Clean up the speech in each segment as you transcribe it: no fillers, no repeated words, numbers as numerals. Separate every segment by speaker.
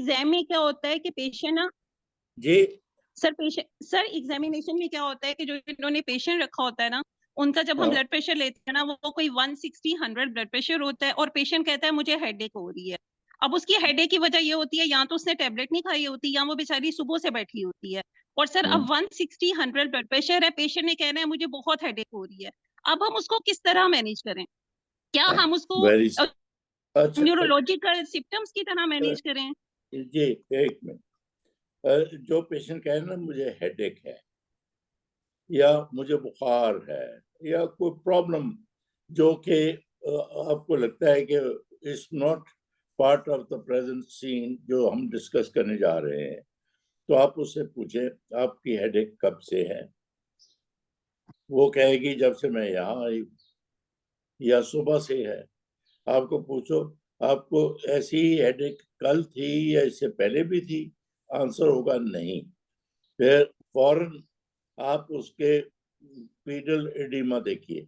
Speaker 1: Exam में क्या होता है कि पेशेंट ना
Speaker 2: जी
Speaker 1: सर एग्जामिनेशन में क्या होता है कि जो इन्होंने पेशेंट रखा होता है ना, उनका जब हम
Speaker 2: हाँ
Speaker 1: ब्लड प्रेशर लेते हैं ना, वो कोई 160 100 ब्लड प्रेशर होता है और पेशेंट कहता है मुझे हेडेक हो रही है। अब उसकी हेडेक की वजह ये होती है या तो उसने टेबलेट नहीं खाई होती या वो बेचारी सुबह से बैठी होती है। और सर अब 160 100 ब्लड प्रेशर है, पेशेंट ने कहना है मुझे बहुत हेडेक हो रही है। अब हम उसको किस तरह मैनेज करें? क्या हम उसको
Speaker 2: वेरी अच्छा
Speaker 1: न्यूरोलॉजिकल सिम्टम्स की तरह मैनेज करें?
Speaker 2: जी एक मिनट। जो पेशेंट कहे ना मुझे हेडेक है या मुझे बुखार है या कोई प्रॉब्लम जो कि आपको लगता है कि is not part of the present scene जो हम डिस्कस करने जा रहे हैं, तो आप उससे पूछें आपकी हेडेक कब से है। वो कहेगी जब से मैं यहाँ आई या सुबह से है। आपको पूछो आपको ऐसी हेडेक कल थी या इससे पहले भी थी, आंसर होगा नहीं। फिर फौरन आप उसके पीडल एडिमा देखिए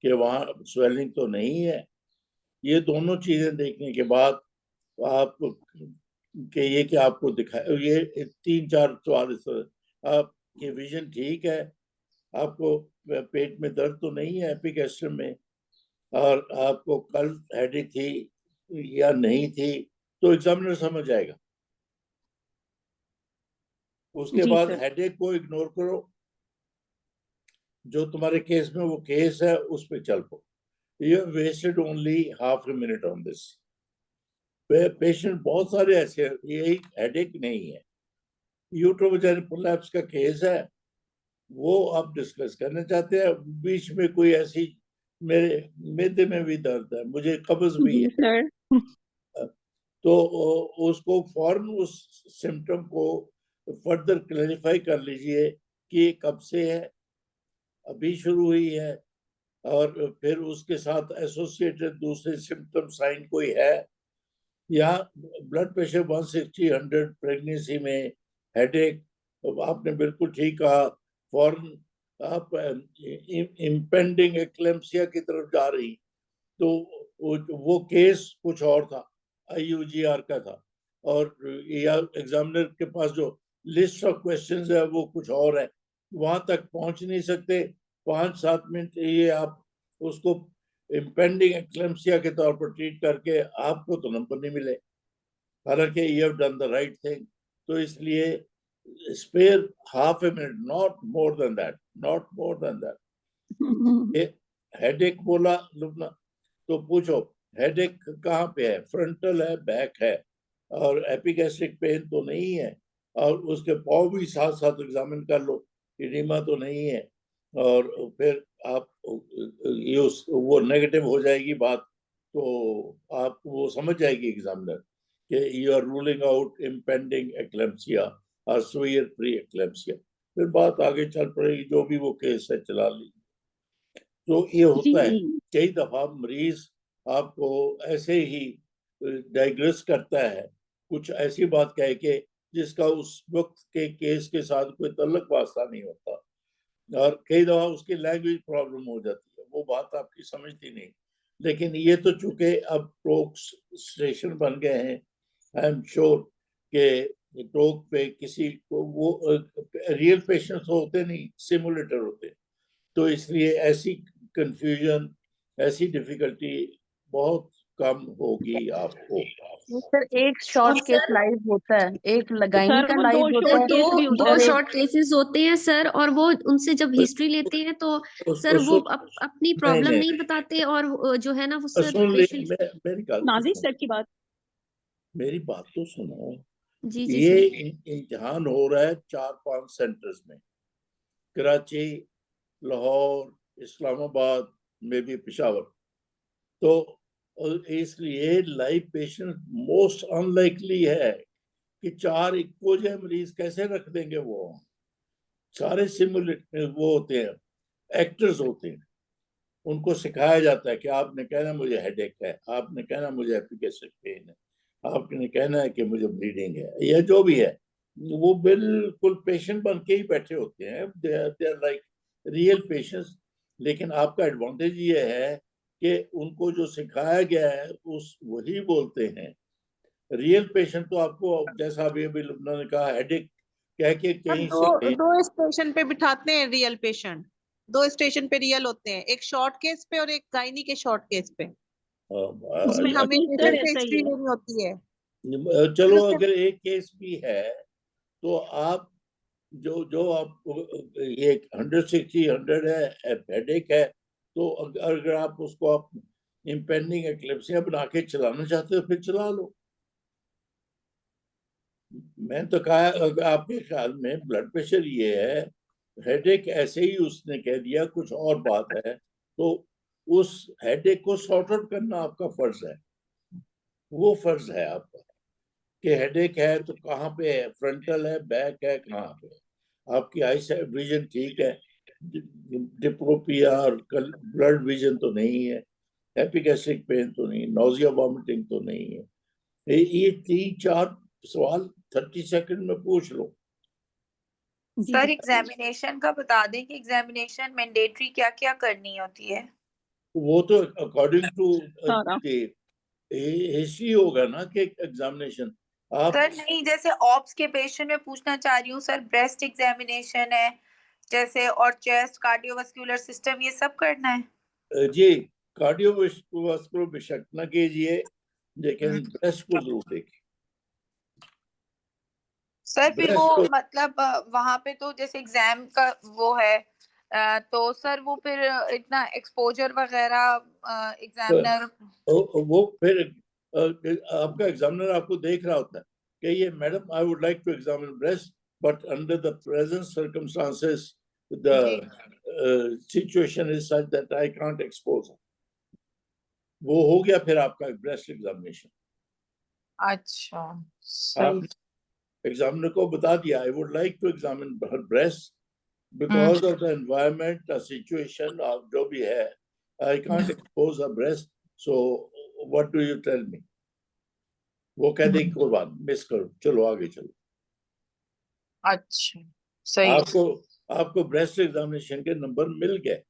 Speaker 2: कि वहाँ स्वेलिंग तो नहीं है। ये दोनों चीजें देखने के बाद आप के ये कि आपको दिखाए ये 3-4 सवाल आपकी विजन ठीक है, आपको पेट में दर्द तो नहीं है एपिक एस्ट्रम में, और आपको कल हेडेक थी या नहीं थी, तो एग्जामिनर समझ जाएगा। उसके
Speaker 1: जी
Speaker 2: बाद
Speaker 1: सर।
Speaker 2: हेडेक को इग्नोर करो, जो तुम्हारे केस में वो केस है उस पर चल पो। You wasted only half a minute on this. Patient बहुत सारे ऐसे, यही हेडेक नहीं है, यूट्रोवैजाइनल प्रोलैप्स का केस है, वो आप डिस्कस करना चाहते हैं। बीच में कोई ऐसी मेरे मैदे में भी दर्द है, मुझे कब्ज भी
Speaker 1: जी
Speaker 2: है,
Speaker 1: सर।
Speaker 2: तो उसको फौरन उस सिम्टम को फर्दर क्लैरिफाई कर लीजिए कि कब से है, अभी शुरू हुई है, और फिर उसके साथ एसोसिएटेड दूसरे सिम्टम साइन कोई है, या ब्लड प्रेशर 160 100 प्रेगनेंसी में हेडेक, आपने बिल्कुल ठीक कहा, फौरन आप इम्पेंडिंग एक्लेम्सिया की तरफ जा रही, तो वो केस कुछ और था, आईयूजीआर का था, और या एग्जामिनर के पास जो लिस्ट ऑफ क्वेश्चंस है वो कुछ और है, वहां तक पहुंच नहीं सकते। 5-7 मिनट ये आप उसको इम्पेंडिंग एक्लेम्सिया के तौर पर ट्रीट करके आपको तो नंबर नहीं मिले, हालांकि you have done the right thing. तो इसलिए spare half a minute, not more than that, not more than that. Headache बोला लुबना, तो पूछो हेडेक कहाँ पे है, फ्रंटल है, बैक है, और एपिगैस्ट्रिक पेन तो नहीं है, और उसके पाव भी साथ साथ एग्जामिन कर लो, इडिमा तो नहीं है, और फिर आप ये वो नेगेटिव हो जाएगी बात, तो आप वो समझ जाएगी एग्जामिनर कि you are ruling out impending eclampsia और सुइयर प्री एक्लेम्सिया। फिर बात आगे चल पड़ेगी, जो भी वो केस है चला ली। तो ये होता है
Speaker 1: जी
Speaker 2: कई दफा मरीज आपको ऐसे ही डायग्रेस करता है, कुछ ऐसी बात कह के जिसका उस वक्त के केस के साथ कोई तल्लक वास्ता नहीं होता, और कई दफा उसकी लैंग्वेज प्रॉब्लम हो जाती है, वो बात आपकी समझती नहीं। लेकिन ये तो चूंकि अब टोक स्टेशन बन गए हैं, आई एम श्योर के टोक पे किसी को वो रियल पेशेंट्स होते नहीं, सिमुलेटर होते, तो इसलिए ऐसी कंफ्यूजन, ऐसी डिफिकल्टी बहुत कम होगी आपको।
Speaker 3: वो सर एक
Speaker 4: और
Speaker 3: शॉर्ट केस
Speaker 4: सर
Speaker 3: लाइव होता है, एक लगाइनी
Speaker 1: सर
Speaker 3: का
Speaker 1: वो
Speaker 3: लाइव
Speaker 1: दो
Speaker 3: होता
Speaker 4: सर
Speaker 1: शॉर्ट
Speaker 3: है,
Speaker 4: दो
Speaker 1: केस भी होते
Speaker 4: दो
Speaker 3: और
Speaker 1: हैं।
Speaker 3: एक
Speaker 4: शॉर्ट केसेस होते हैं सर, और वो उनसे जब हिस्ट्री लेते हैं तो सर वो अपनी
Speaker 2: नहीं
Speaker 4: प्रॉब्लम
Speaker 2: नहीं
Speaker 4: नहीं बताते, और जो है ना वो सर
Speaker 2: सुन ले,
Speaker 4: पेशेंट।
Speaker 2: मेरी गल तो
Speaker 1: नाजिर
Speaker 2: सुन,
Speaker 1: सर की बात।
Speaker 2: मेरी बात तो सुनो।
Speaker 4: जी जी
Speaker 2: ये
Speaker 4: सर।
Speaker 2: इम्तिहान हो रहा है 4-5 सेंटर्स में, कराची, लाहौर, इस्लामाबाद में भी, पेशावर, तो इसलिए लाइव पेशेंट मोस्ट अनलाइकली है कि 4 इक्को जो मरीज कैसे रख देंगे, वो सारे सिमुलेट वो होते हैं, एक्टर्स होते हैं, उनको सिखाया जाता है कि आपने कहना मुझे हेडेक है, आपने कहना मुझे एपिगैस्ट्रिक पेन है, आपने कहना है कि मुझे ब्लीडिंग है, या जो भी है, वो बिल्कुल पेशेंट बन के ही बैठे होते हैं, they are like real patients. लेकिन आपका एडवांटेज ये है कि उनको जो सिखाया गया है उस वही बोलते हैं, रियल पेशेंट तो आपको जैसा अभी अभी लुबना ने कहा हेडेक कह के कहीं से कहीं
Speaker 5: दो स्टेशन पे बिठाते हैं रियल पेशेंट, दो स्टेशन पे रियल होते हैं, एक शॉर्ट केस पे और एक गायनी के शॉर्ट केस पे। उसमें हमें
Speaker 1: जी सर,
Speaker 5: पेशेंट से
Speaker 1: ऐसा ही
Speaker 5: हिस्ट्री
Speaker 1: है।
Speaker 5: लेनी होती है।
Speaker 2: चलो
Speaker 5: उससे-
Speaker 2: अगर एक केस भी है तो आप जो जो आप ये 160 100 है हेडेक है, तो अगर आप उसको आप इम्पेंडिंग एक्लेप्सिया बना के चलाना चाहते हो फिर चला लो। मैं तो कहा आपके ख्याल में ब्लड प्रेशर ये है, हेडेक ऐसे ही उसने कह दिया कुछ और बात है, तो उस हेडेक को सॉर्ट आउट करना आपका फर्ज है। वो फर्ज है आपका कि हेडेक है तो कहाँ पे है, फ्रंटल है, बैक है, कहाँ पे है। आपकी आई विजन ठीक है, डिप्रोपिया और ब्लड विजन तो नहीं है, एपिगैस्ट्रिक पेन तो नहीं, नोजिया वॉमिटिंग तो नहीं है। ये 3-4 सवाल 30 सेकंड में पूछ लो।
Speaker 6: सर एग्जामिनेशन का बता दें कि एग्जामिनेशन मैंडेटरी क्या क्या करनी होती है?
Speaker 2: वो तो अकॉर्डिंग टू
Speaker 1: सारा।
Speaker 2: हिस्ट्री होगा ना कि एग्जामिनेशन आप
Speaker 6: सर नहीं, जैसे ऑप्स के पेशेंट में पूछना चाह रही हूँ सर, ब्रेस्ट एग्जामिनेशन है जैसे, और चेस्ट, कार्डियोवास्कुलर सिस्टम, ये सब करना है?
Speaker 2: जी कार्डियोवास्कुलर बेशक न कीजिए, लेकिन ब्रेस्ट को जरूर देखिए।
Speaker 6: सर फिर
Speaker 2: ब्रेस्ट
Speaker 6: वो
Speaker 2: को
Speaker 6: मतलब वहां पे तो जैसे एग्जाम का वो है, तो सर वो फिर इतना एक्सपोजर वगैरह एग्जामिनर
Speaker 2: वो फिर आपका एग्जामिनर आपको देख रहा होता है कि ये madam I would like to examine breast but under the present circumstances the situation is such that I can't expose. वो हो गया फिर आपका ब्रेस्ट एग्जामिनेशन।
Speaker 6: अच्छा
Speaker 2: आप एग्जामिनर को बता दिया I would like to examine her breast because of the environment, the situation जो भी है, I can't expose her breast, so what do you tell me. वो कह देगी कोई बात मिस करो, चलो आगे चलो।
Speaker 6: अच्छा सही।
Speaker 2: आपको ब्रेस्ट एग्जामिनेशन के नंबर मिल गए।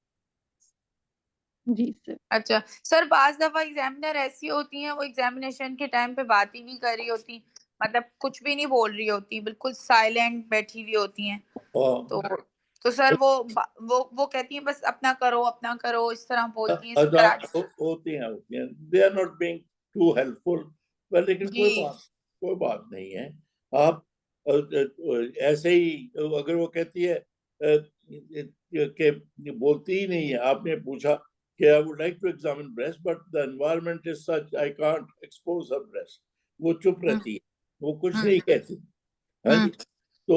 Speaker 1: जी सर।
Speaker 6: अच्छा सर, बाज दफा एग्जामिनर ऐसी होती हैं, वो एग्जामिनेशन के टाइम पे बात ही नहीं कर रही होती, मतलब कुछ भी नहीं बोल रही होती, बिल्कुल साइलेंट बैठी हुई होती हैं। तो सर वो कहती हैं बस अपना करो, इस तरह बोलती हैं।
Speaker 2: होती हैं they are not being too helpful, पर लेकिन कोई बात नहीं है। आप ऐसे ही अगर वो कहती है कि बोलती ही नहीं है, आपने पूछा कि I would like to examine breast but the environment is such I can't expose her breast, वो चुप रहती है, वो कुछ नहीं कहती। हाँ जी, तो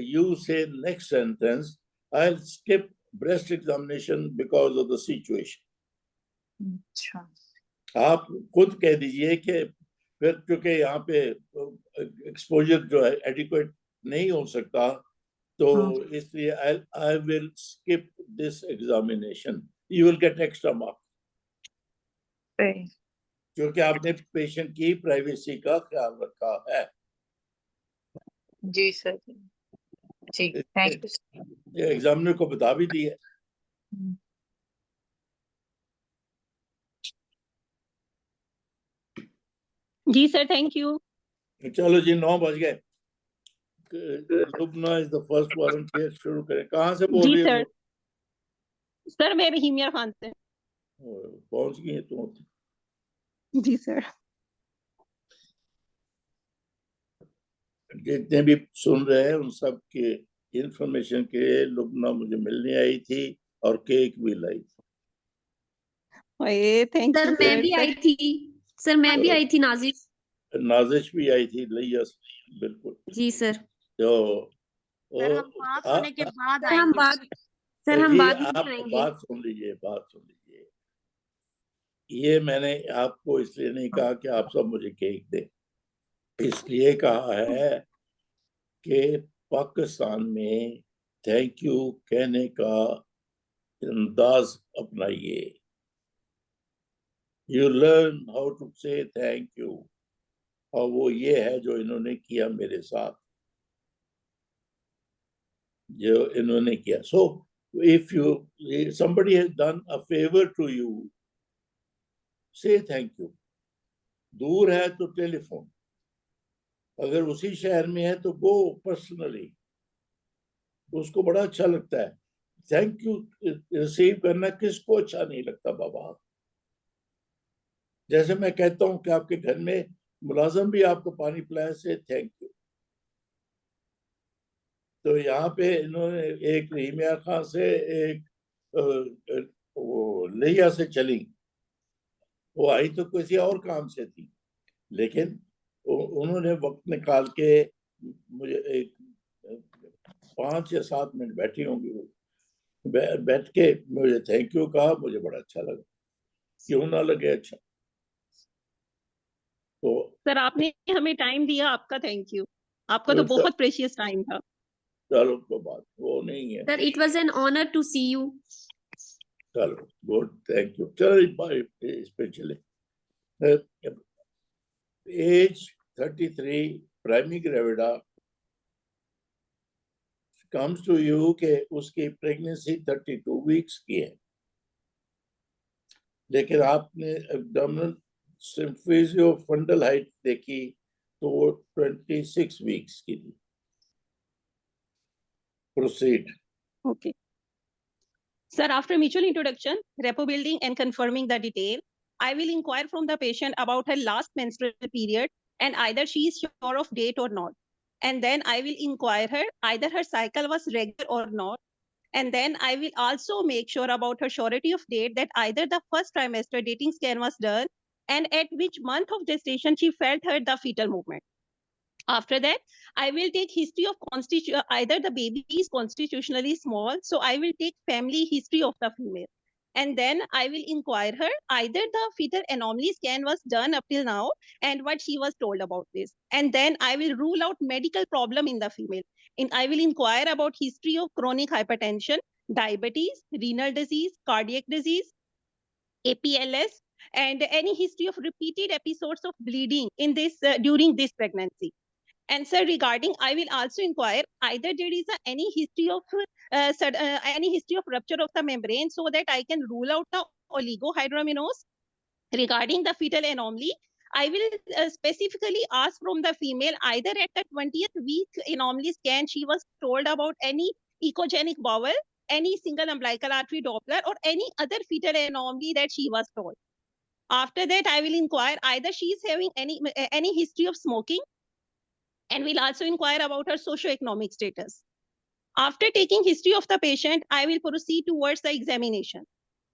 Speaker 2: you say next sentence, I'll skip breast examination because of the situation.
Speaker 6: अच्छा,
Speaker 2: आप खुद कह दीजिए कि फिर क्योंकि यहाँ पे एक्सपोजर जो है एडिक्वेट नहीं हो सकता, तो इसलिए I will skip this examination. You will get extra mark. क्योंकि आपने पेशेंट की प्राइवेसी का ख्याल रखा है।
Speaker 6: जी सर, ठीक, थैंक यू।
Speaker 2: एग्जामिनर को बता भी दिया।
Speaker 1: जी सर, थैंक यू।
Speaker 2: चलो जी 9 बज गए। Lubna is the first volunteer, शुरू करें। कहाँ से बोल
Speaker 1: जी
Speaker 2: रही
Speaker 1: सर।
Speaker 2: है?
Speaker 1: सर मैं रहीमिया खान से।
Speaker 2: पहुंच गई है तुम?
Speaker 1: जी सर।
Speaker 2: जितने भी सुन रहे हैं उन सब के इंफॉर्मेशन के लिए लुबना मुझे मिलने आई थी और केक भी लाई थी।
Speaker 1: थैंक
Speaker 4: सर
Speaker 1: यू
Speaker 4: मैं भी आई थी, सर मैं भी आई थी,
Speaker 2: नाजिश भी आई थी, लिया, बिल्कुल।
Speaker 4: जी सर।
Speaker 2: तो
Speaker 7: सर हम पास होने के बाद
Speaker 4: सर हम
Speaker 7: आएंगे।
Speaker 4: बाद में
Speaker 2: आप
Speaker 4: आएंगे।
Speaker 2: बात सुन लीजिए। ये मैंने आपको इसलिए नहीं कहा कि आप सब मुझे केक दें, इसलिए कहा है कि पाकिस्तान में थैंक यू कहने का अंदाज अपनाइए। यू लर्न हाउ टू से थैंक यू, और वो ये है जो इन्होंने किया मेरे साथ, जो इन्होंने किया। So if you somebody has done a favor to you, say thank you. दूर है तो टेलीफोन, अगर उसी शहर में है तो गो पर्सनली, उसको बड़ा अच्छा लगता है। थैंक यू रिसीव करना किसको अच्छा नहीं लगता बाबा। जैसे मैं कहता हूं कि आपके घर में मुलाजिम भी आपको पानी पिलाए से थैंक यू। तो यहाँ पे इन्होंने एक रहीमिया खां से एक वो लिया से चली, वो आई तो किसी और काम से थी, लेकिन उन्होंने वक्त निकाल के मुझे एक 5 या 7 मिनट बैठी होंगी, वो बैठ के मुझे थैंक यू कहा, मुझे बड़ा अच्छा लगा। क्यों ना लगे अच्छा। तो
Speaker 1: सर आपने हमें टाइम दिया, आपका थैंक यू, आपका तो बहुत प्रेशियस टाइम था।
Speaker 2: चलो कोई बात वो नहीं है
Speaker 4: sir it was an honour to see you.
Speaker 2: चलो गुड, थैंक यू। चलो इस पे चले। Age 33, primary gravida comes to you कि उसकी प्रेगनेंसी 32 वीक्स की है, लेकिन आपने एब्डोमिनल सिम्फिजियो फंडल हाइट देखी तो वो 26 वीक्स की थी। Proceed.
Speaker 1: Okay. Sir, after mutual introduction, rapport building and confirming the detail, I will inquire from the patient about her last menstrual period and either she is sure of date or not. And then I will inquire her either her cycle was regular or not. And then I will also make sure about her surety of date that either the first trimester dating scan was done and at which month of gestation she felt her the fetal movement. After that, I will take history of either the baby is constitutionally small, so I will take family history of the female. And then I will inquire her either the fetal anomaly scan was done up till now and what she was told about this. And then I will rule out medical problem in the female. And I will inquire about history of chronic hypertension, diabetes, renal disease, cardiac disease, APLS, and any history of repeated episodes of bleeding in this during this pregnancy. And sir, regarding, I will also inquire either there is any history of rupture of the membrane so that I can rule out the oligohydramnios. Regarding the fetal anomaly, I will specifically ask from the female either at the 20th week anomaly scan she was told about any echogenic bowel, any single umbilical artery Doppler, or any other fetal anomaly that she was told. After that, I will inquire either she is having any history of smoking, and we'll also inquire about her socioeconomic status. After taking history of the patient, I will proceed towards the examination.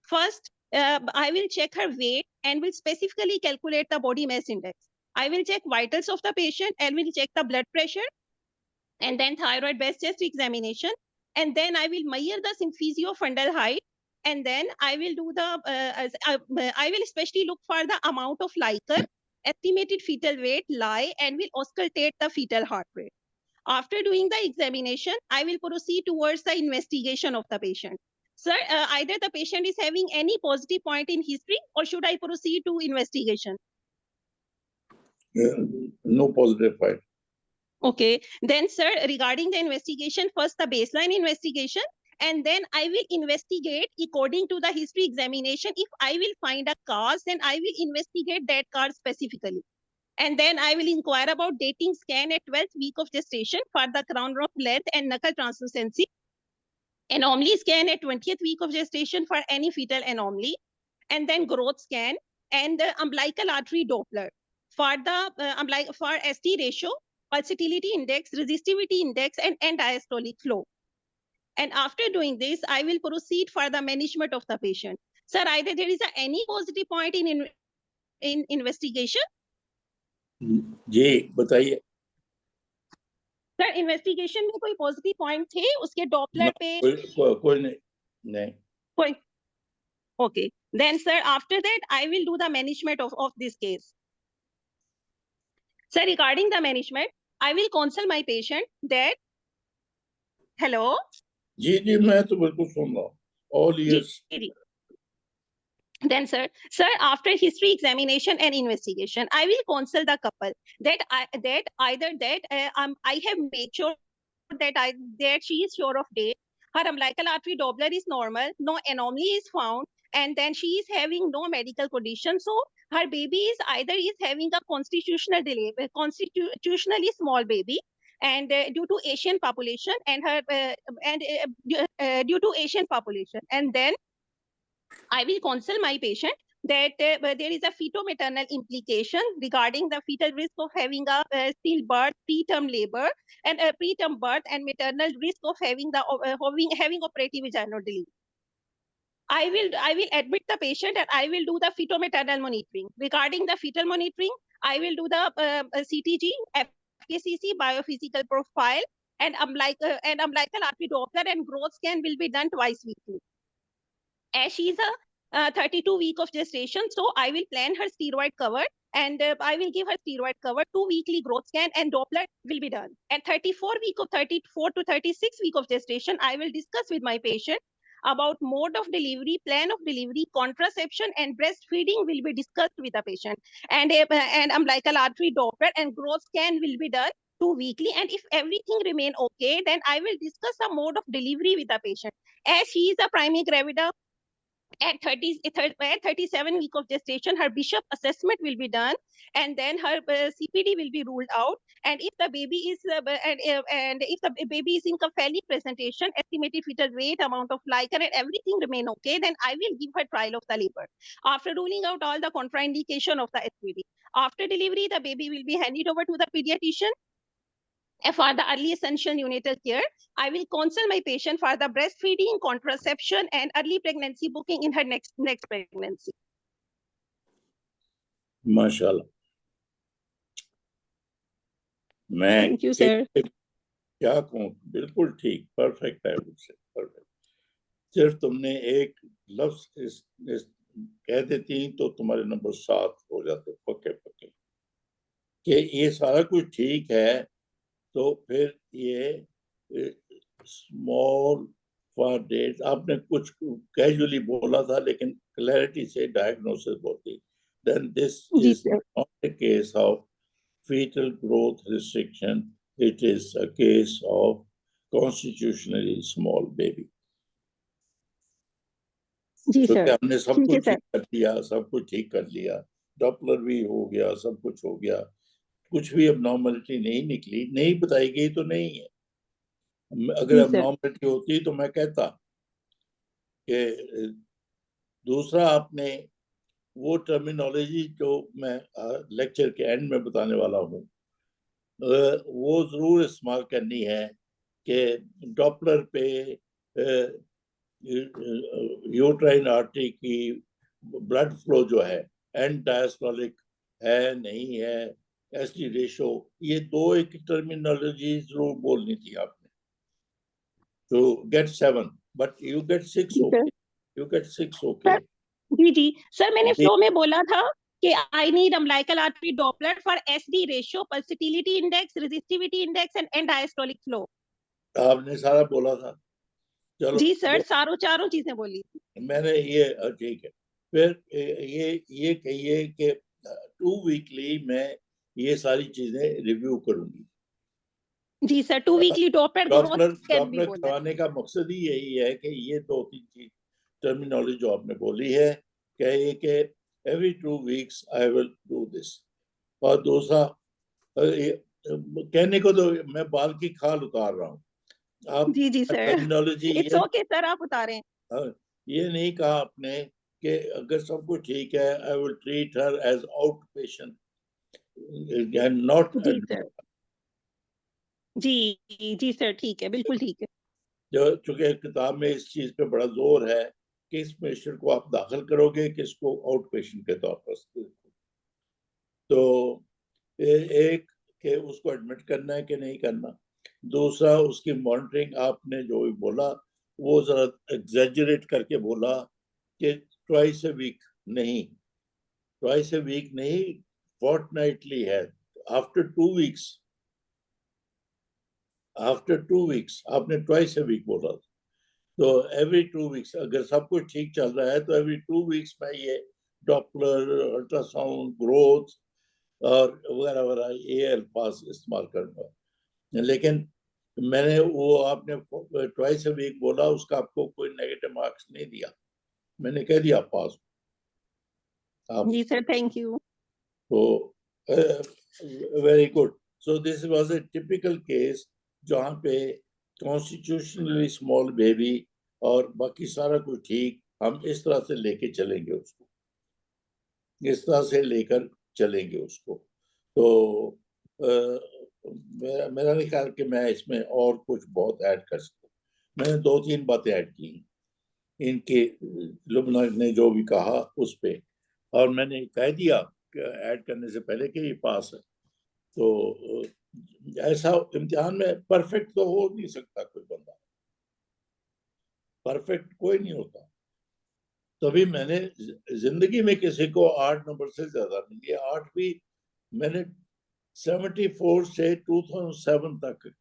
Speaker 1: First, I will check her weight and will specifically calculate the body mass index. I will check vitals of the patient and will check the blood pressure and then thyroid based chest examination. And then I will measure the symphysiofundal height. And then I will do I will especially look for the amount of liquor, estimated fetal weight, lie, and will auscultate the fetal heart rate. After doing the examination, I will proceed towards the investigation of the patient. Sir, either the patient is having any positive point in history or should I proceed to investigation?
Speaker 2: No positive point.
Speaker 1: Okay, then sir, regarding the investigation, first the baseline investigation, and then I will investigate according to the history examination. If I will find a cause, then I will investigate that cause specifically. And then I will inquire about dating scan at 12th week of gestation for the crown of length and knuckle translucency. Anomaly scan at 20th week of gestation for any fetal anomaly. And then growth scan and the umbilical artery Doppler for the for ST ratio, pulsatility index, resistivity index, and diastolic flow. And after doing this, I will proceed for the management of the patient. Sir, either there is any positive point in investigation?
Speaker 2: जी बताइए।
Speaker 1: Sir investigation में कोई positive point थे उसके Doppler पे?
Speaker 2: कोई नहीं।
Speaker 1: कोई okay, then sir, after that I will do the management of this case. Sir, regarding the management, I will counsel my patient that hello
Speaker 2: जी मैं तो बिल्कुल सुन रहा हूँ, all ears.
Speaker 1: Then sir, after history examination and investigation, I will counsel the couple that I have made sure that she is sure of date, her umbilical artery Doppler is normal, no anomaly is found, and then she is having no medical condition. So her baby is either is having a constitutional delay, constitutionally small baby, and due to Asian population and her due to Asian population, and then I will counsel my patient that there is a feto-maternal implication regarding the fetal risk of having a stillbirth, preterm labor, and preterm birth, and maternal risk of having the having operative vaginal delivery. I will admit the patient and I will do the feto-maternal monitoring. Regarding the fetal monitoring, I will do the CTG, FKCC, biophysical profile, and umbilical artery Doppler and growth scan will be done twice weekly. As she is a 32-week of gestation, so I will plan her steroid cover, and I will give her steroid cover, 2 weekly growth scan, and Doppler will be done. At 34 to 36 week of gestation, I will discuss with my patient about mode of delivery, plan of delivery, contraception, and breastfeeding will be discussed with the patient. And umbilical artery Doppler and growth scan will be done 2 weekly. And if everything remain okay, then I will discuss the mode of delivery with the patient. As she is a primary gravida, at 37 week of gestation, her Bishop assessment will be done, and then her CPD will be ruled out. And if the baby is and if the baby is in cephalic presentation, estimated fetal weight, amount of lichen, and everything remain okay, then I will give her trial of the labor. After ruling out all the contraindication of the SPD, after delivery, the baby will be handed over to the pediatrician. For the early essential neonatal care, I will counsel my patient for the breastfeeding, contraception, and early pregnancy booking in her next pregnancy.
Speaker 2: माशाल्लाह, मैं
Speaker 1: Thank you, sir.
Speaker 2: क्या कहूँ, बिल्कुल ठीक, perfect है, perfect. सिर्फ तुमने एक लफ्ज इस कह देती तो तुम्हारे नंबर 7 हो जाते पक्के कि ये सारा कुछ ठीक है, तो फिर ये स्मॉल फॉर डेट आपने कुछ कैजुअली बोला था, लेकिन क्लैरिटी से डायग्नोसिस बोलती, then this is not a case of fetal growth restriction, it is a case of constitutionally small baby.
Speaker 1: जी सर,
Speaker 2: हमने सब कुछ ठीक कर लिया, सब कुछ ठीक कर लिया, डॉपलर भी हो गया, सब कुछ हो गया, कुछ भी अबनॉर्मलिटी नहीं निकली, नहीं बताई गई तो नहीं है। अगर अबनॉर्मलिटी होती तो मैं कहता कि दूसरा, आपने वो टर्मिनोलॉजी जो मैं लेक्चर के एंड में बताने वाला हूँ, वो जरूर इस्तेमाल करनी है कि डॉपलर पे यूट्राइन आर्टरी की ब्लड फ्लो जो है एंड डायस्टोलिक है नहीं है, एसडी रेशो, ये दो एक टर्मिनोलॉजी जरूर बोलनी थी आपने। तो get 7 but you get 6 okay, you get 6 okay.
Speaker 1: जी सर, मैंने फ्लो में बोला था कि I need umbilical artery Doppler for SD ratio, pulsatility index, resistivity index and diastolic flow.
Speaker 2: आपने सारा बोला था। चलो
Speaker 1: जी सर, चारों चीजें बोली
Speaker 2: मैंने, ये ठीक है। फिर ये कहिए कि 2 वीकली मैं ये सारी चीजें रिव्यू करूंगी। जी सर, 2 वीकली डॉपलर करवाने का मकसद ही यही है कि ये 2-3 चीज टर्मिनोलॉजी जो आपने बोली है कि every 2 weeks I will do this. और दूसरा कहने को तो मैं बाल की खाल उतार रहा हूँ, आप
Speaker 1: जी sir,
Speaker 2: terminology
Speaker 1: it's okay sir, आप उतारें।
Speaker 2: ये नहीं कहा आपने कि अगर सब कुछ ठीक है I will treat her as out patient and not. जी सर, ठीक है, बिल्कुल ठीक है। जो चूंकि किताब में इस चीज पे बड़ा जोर है कि इस पेशेंट को आप दाखिल करोगे किसको आउट पेशेंट के तौर पर, तो एक कि उसको एडमिट करना है कि नहीं करना, दूसरा उसकी मॉनिटरिंग आपने जो भी बोला वो जरा एग्जैजरेट करके बोला कि ट्वाइस ए वीक नहीं, फोर्टनाइटली है, आफ्टर 2 वीक्स आपने ट्वाइस ए वीक बोला। तो एवरी 2 वीक्स अगर सब कुछ ठीक चल रहा है तो एवरी 2 वीक्स में ये डॉपलर, अल्ट्रासाउंड, ग्रोथ और वगैरह वगैरह ये अल्फाज इस्तेमाल करूँगा। लेकिन मैंने वो आपने ट्वाइस ए वीक बोला, उसका आपको कोई नेगेटिव मार्क्स नहीं दिया, मैंने कह दिया पास। आप
Speaker 1: जी सर, थैंक यू।
Speaker 2: तो very good. So this was a typical case जहाँ पे कॉन्स्टिट्यूशनली स्मॉल बेबी और बाकी सारा कुछ ठीक, हम इस तरह से लेके चलेंगे उसको, इस तरह से लेकर चलेंगे उसको। तो मेरा नहीं ख्याल कि मैं इसमें और कुछ बहुत ऐड कर सकता। मैंने 2-3 बातें ऐड की इनके, लुबना ने जो भी कहा उस पे, और मैंने कह दिया ऐड करने से पहले कि ये पास है। तो ऐसा इम्तिहान में परफेक्ट तो हो नहीं सकता कोई बंदा, परफेक्ट कोई नहीं होता। तभी मैंने जिंदगी में किसी को 8 नंबर से ज्यादा नहीं दिया। 8 भी मैंने 74 से 2007 तक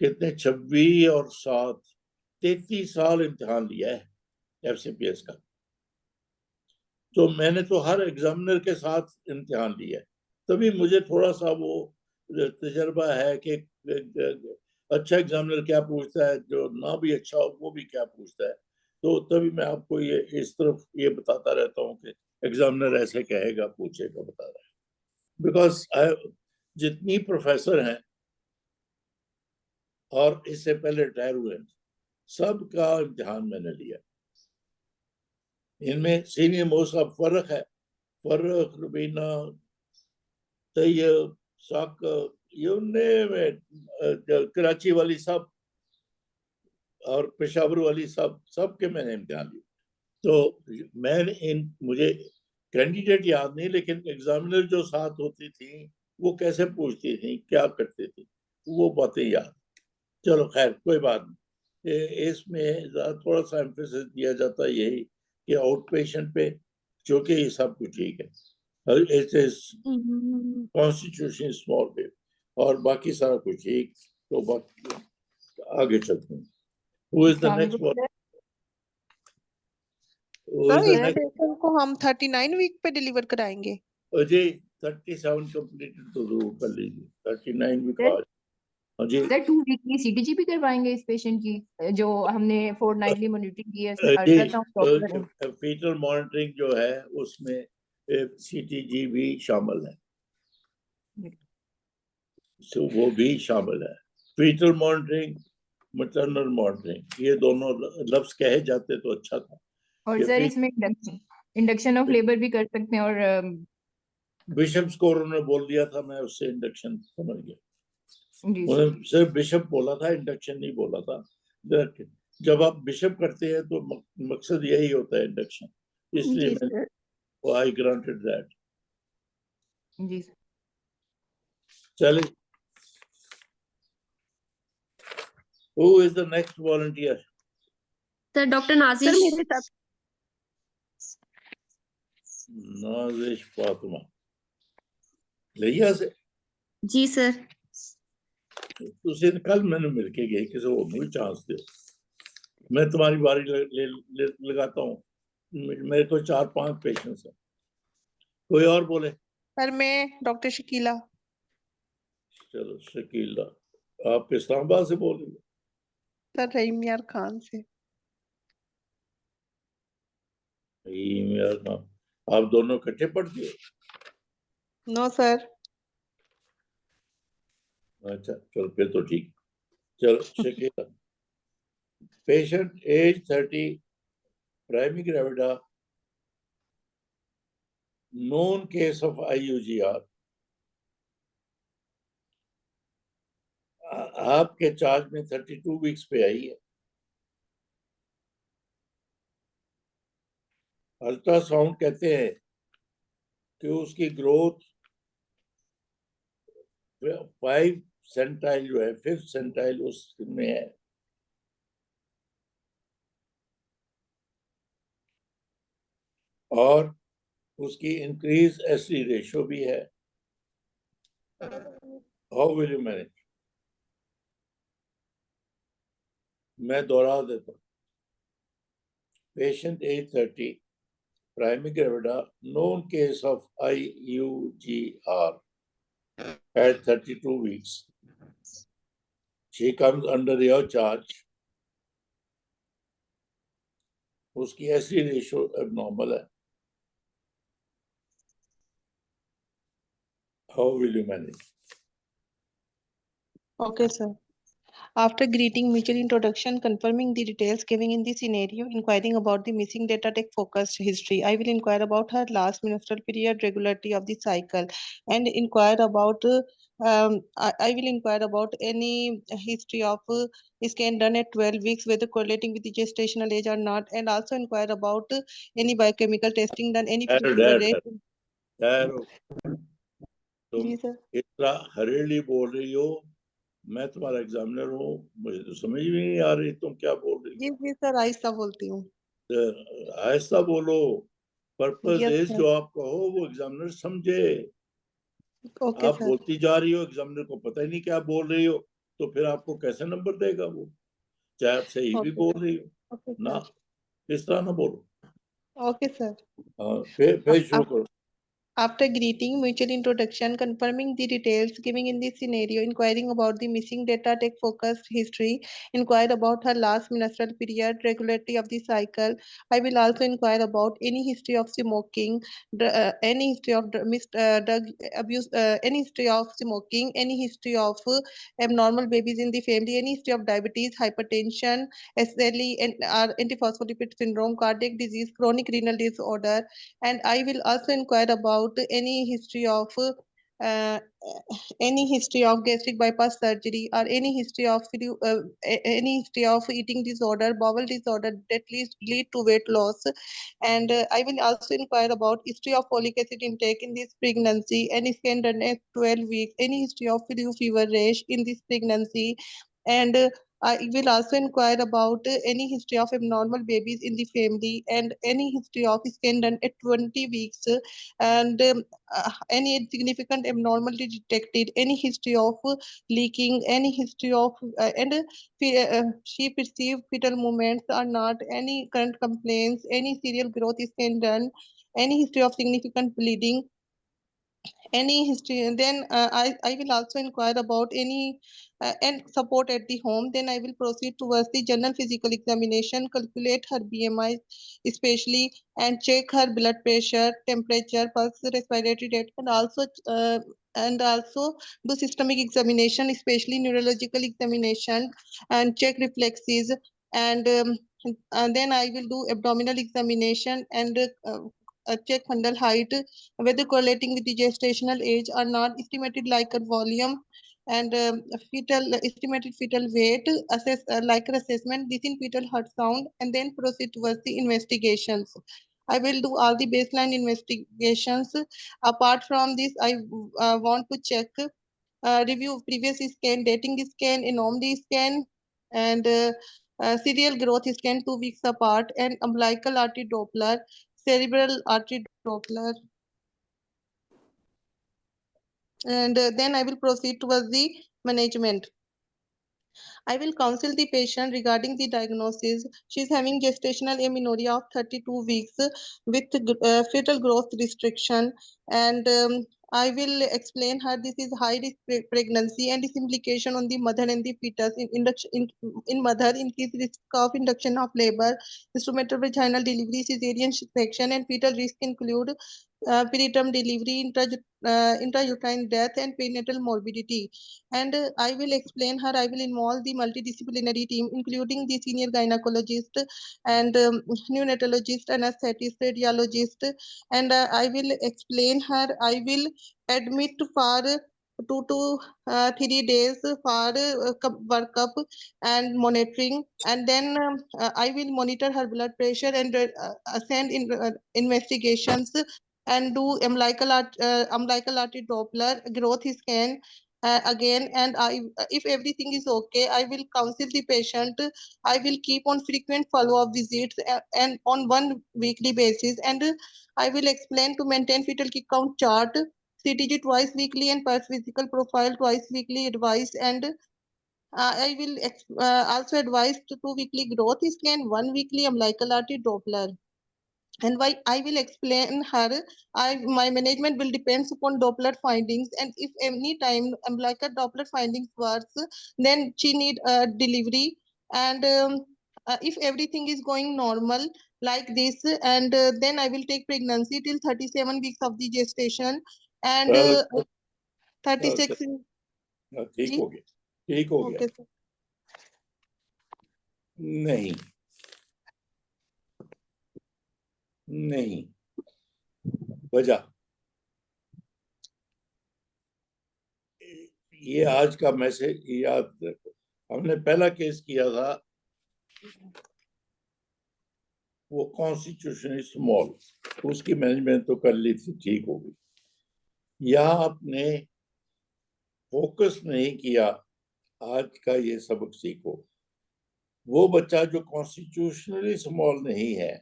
Speaker 2: कितने 26 और 7 33 साल इम्तिहान लिया है FCPS का। तो मैंने तो हर एग्जामिनर के साथ इम्तिहान लिया है, तभी मुझे थोड़ा सा वो तजर्बा है कि अच्छा एग्जामिनर क्या पूछता है, जो ना भी अच्छा हो वो भी क्या पूछता है। तो तभी मैं आपको ये इस तरफ ये बताता रहता हूँ कि एग्जामिनर ऐसे कहेगा, पूछेगा, बता रहा है। बिकॉज जितनी प्रोफेसर हैं और इससे पहले रिटायर हुए हैं, सबका इम्तिहान मैंने लिया। इनमें सीनियर मोस्ट ऑफ फर्क है, फर्क, रुबीना, तैयब, साक, कराची वाली सब और पेशावर वाली सब के मैंने इम्तिहान लिए। तो मैंने मुझे कैंडिडेट याद नहीं, लेकिन एग्जामिनर जो साथ होती थी वो कैसे पूछती थी, क्या करती थी, वो बातें याद। चलो खैर कोई बात नहीं। इसमें थोड़ा सा एम्फेसिस दिया जाता है यही कि आउट पेशेंट पे, जो कि सब कुछ ठीक है, कॉन्स्टिट्यूशन स्मॉल पे, और बाकी सारा कुछ ठीक। तो बाकी आगे चलते हैं। Who is the next one? Who is
Speaker 5: sir
Speaker 2: the
Speaker 5: इस
Speaker 2: next?
Speaker 5: पेशेंट को हम 39 वीक पे डिलीवर कराएंगे।
Speaker 2: जी 37 कंप्लीटेड तो जरूर कर लीजिए, 39 भी
Speaker 8: सर,
Speaker 2: आज। हाँ जी
Speaker 8: सर 2 वीक की CTG भी करवाएंगे इस पेशेंट की, जो हमने फोर्टनाइटली मॉनिटरिंग की है, उसमें
Speaker 2: जी
Speaker 8: अल्ट्रासाउंड डॉक्टर
Speaker 2: फीटल मॉनिटरिंग जो है उसमें CTG भी शामिल है, तो वो भी शामिल है। फीटल मॉनिटरिंग, मैटरनल मॉनिटरिंग, ये दोनों लफ्ज कहे जाते तो अच्छा था।
Speaker 8: और सर इसमें इंडक्शन ऑफ लेबर भी कर सकते हैं। और
Speaker 2: बिशप स्कोर उन्होंने बोल दिया था, मैं उससे इंडक्शन समझ गया।
Speaker 8: जी
Speaker 2: उन्होंने सिर्फ बिशप बोला था, इंडक्शन नहीं बोला था। जब आप बिशप करते हैं तो मकसद यही होता है इंडक्शन, इसलिए मैंने आई ग्रांटेड दैट।
Speaker 8: जी
Speaker 2: चलिए, Who is the next volunteer?
Speaker 4: Sir doctor
Speaker 1: sir
Speaker 4: Nazish.
Speaker 1: मेरे साथ
Speaker 2: नाजिश फातिमा लिया से।
Speaker 4: जी सर।
Speaker 2: तुझे कल मैंने मिलके गए, किसी को नहीं चांस दे। मैं तुम्हारी बारी लगाता हूँ। मेरे को 4-5 पेशेंट्स हैं, कोई और बोले।
Speaker 5: सर मैं डॉक्टर शकीला।
Speaker 2: चलो शकीला, आप इस्लामाबाद से बोल रही हो?
Speaker 5: सर रहीम यार खान से।
Speaker 2: यार आप दोनों इकट्ठे पढ़ते हो?
Speaker 5: No sir.
Speaker 2: अच्छा चलो फिर तो ठीक। चलो Shakeela, patient age 30, primary gravida, known case of IUGR। आपके चार्ज में 32 वीक्स पे आई है। अल्ट्रासाउंड कहते हैं कि उसकी ग्रोथ 5 सेंटाइल जो है, 5th सेंटाइल उसमें है। और उसकी इंक्रीज एसडी रेशियो भी है। How will you manage? मैं दोहरा देता हूँ। Patient age 30, primary gravida, known case of IUGR at 32 weeks. She comes under your charge. उसकी एसडी रेशियो एबनॉर्मल है। How will you manage?
Speaker 5: Okay, sir. After greeting, mutual introduction, confirming the details, giving in the scenario, inquiring about the missing data, take focused history. I will inquire about her last menstrual period, regularity of the cycle, and inquire about. I will inquire about any history of scan done at 12 weeks, whether correlating with the gestational age or not, and also inquire about any biochemical testing done, any fever rate.
Speaker 2: तुम
Speaker 5: जी sir.
Speaker 2: इतना हरेली बोल रही हो, मैं तुम्हारा examiner हूँ, मुझे तो समझ भी नहीं आ रही तुम क्या बोल रही
Speaker 5: जी जी सर, आहिस्ता बोलती हूँ।
Speaker 2: आहिस्ता बोलो, पर्पस
Speaker 5: Yes,
Speaker 2: इज
Speaker 5: sir.
Speaker 2: जो आप कहो वो एग्जामिनर समझे।
Speaker 5: Okay,
Speaker 2: आप
Speaker 5: sir.
Speaker 2: बोलती जा रही हो, एग्जामिनर को पता ही नहीं क्या बोल रही हो, तो फिर आपको कैसे नंबर देगा वो, चाहे आप सही भी
Speaker 5: Okay,
Speaker 2: बोल
Speaker 5: sir.
Speaker 2: रही हो
Speaker 5: Okay,
Speaker 2: ना,
Speaker 5: sir.
Speaker 2: इस तरह ना बोलो।
Speaker 5: Okay, sir.
Speaker 2: फिर शुरू करो।
Speaker 5: After greeting, mutual introduction, confirming the details, giving in the scenario, inquiring about the missing data, take focused history, inquire about her last menstrual period, regularity of the cycle. I will also inquire about any history of smoking, any history of drug abuse, any history of smoking, any history of abnormal babies in the family, any history of diabetes, hypertension, SLE, and antiphospholipid syndrome, cardiac disease, chronic renal disorder, and I will also inquire about any history of gastric bypass surgery, or any history of eating disorder, bowel disorder that lead to weight loss, and I will also inquire about history of folic acid intake in this pregnancy, any scan done at 12 weeks, any history of flu fever rash in this pregnancy, and I will also inquire about any history of abnormal babies in the family, and any history of scan done at 20 weeks, and any significant abnormality detected, any history of leaking, any history of she perceived fetal movements or not, any current complaints, any serial growth scan done, any history of significant bleeding, any history, and then I will also inquire about any and support at the home. Then I will proceed towards the general physical examination, calculate her BMI especially, and check her blood pressure, temperature, pulse, respiratory rate, and also do systemic examination, especially neurological examination, and check reflexes, and then I will do abdominal examination, and check fundal height, whether correlating with the gestational age or not, estimated Likert volume, and estimated fetal weight, assess Likert assessment, listen fetal heart sound, and then proceed towards the investigations. I will do all the baseline investigations. Apart from this, I want to check, review previous scan, dating scan, anomaly scan, and serial growth scan 2 weeks apart, and umbilical artery Doppler, cerebral artery Doppler, and then I will proceed towards the management. I will counsel the patient regarding the diagnosis. She is having gestational amenorrhea of 32 weeks with fetal growth restriction, and I will explain her this is high risk pregnancy and its implication on the mother and the fetus. In mother, increased risk of induction of labor, instrumental vaginal delivery, cesarean section, and fetal risk include preterm delivery, intrauterine death, and perinatal morbidity. And I will explain her. I will involve the multidisciplinary team, including the senior gynecologist and neonatologist, anesthetist, radiologist, and I will explain her. I will admit for 2 to 3 days for workup and monitoring, and then I will monitor her blood pressure and send in investigations, and do umbilical artery Doppler, growth scan again, and if everything is okay, I will counsel the patient. I will keep on frequent follow-up visits and on 1 weekly basis, and I will explain to maintain fetal kick count chart, CTG twice weekly, and pulse physical profile twice weekly advice, and I will also advise to 2 weekly growth scan, 1 weekly umbilical artery Doppler. And why I will explain her. My management will depends upon Doppler findings, and if any time umbilical Doppler findings works, then she need a delivery, and if everything is going normal like this, and then I will take pregnancy till 37 weeks of the gestation, and 36
Speaker 2: ठीक
Speaker 5: जी
Speaker 2: हो गया, ठीक हो गया।
Speaker 5: Okay sir.
Speaker 2: नहीं नहीं, वजह ये आज का मैसेज याद रखो। हमने पहला केस किया था, वो कॉन्स्टिट्यूशनली स्मॉल, उसकी मैनेजमेंट तो कर ली थी, ठीक हो गई। यहाँ आपने फोकस नहीं किया, आज का ये सबक सीखो। वो बच्चा जो कॉन्स्टिट्यूशनली स्मॉल नहीं है,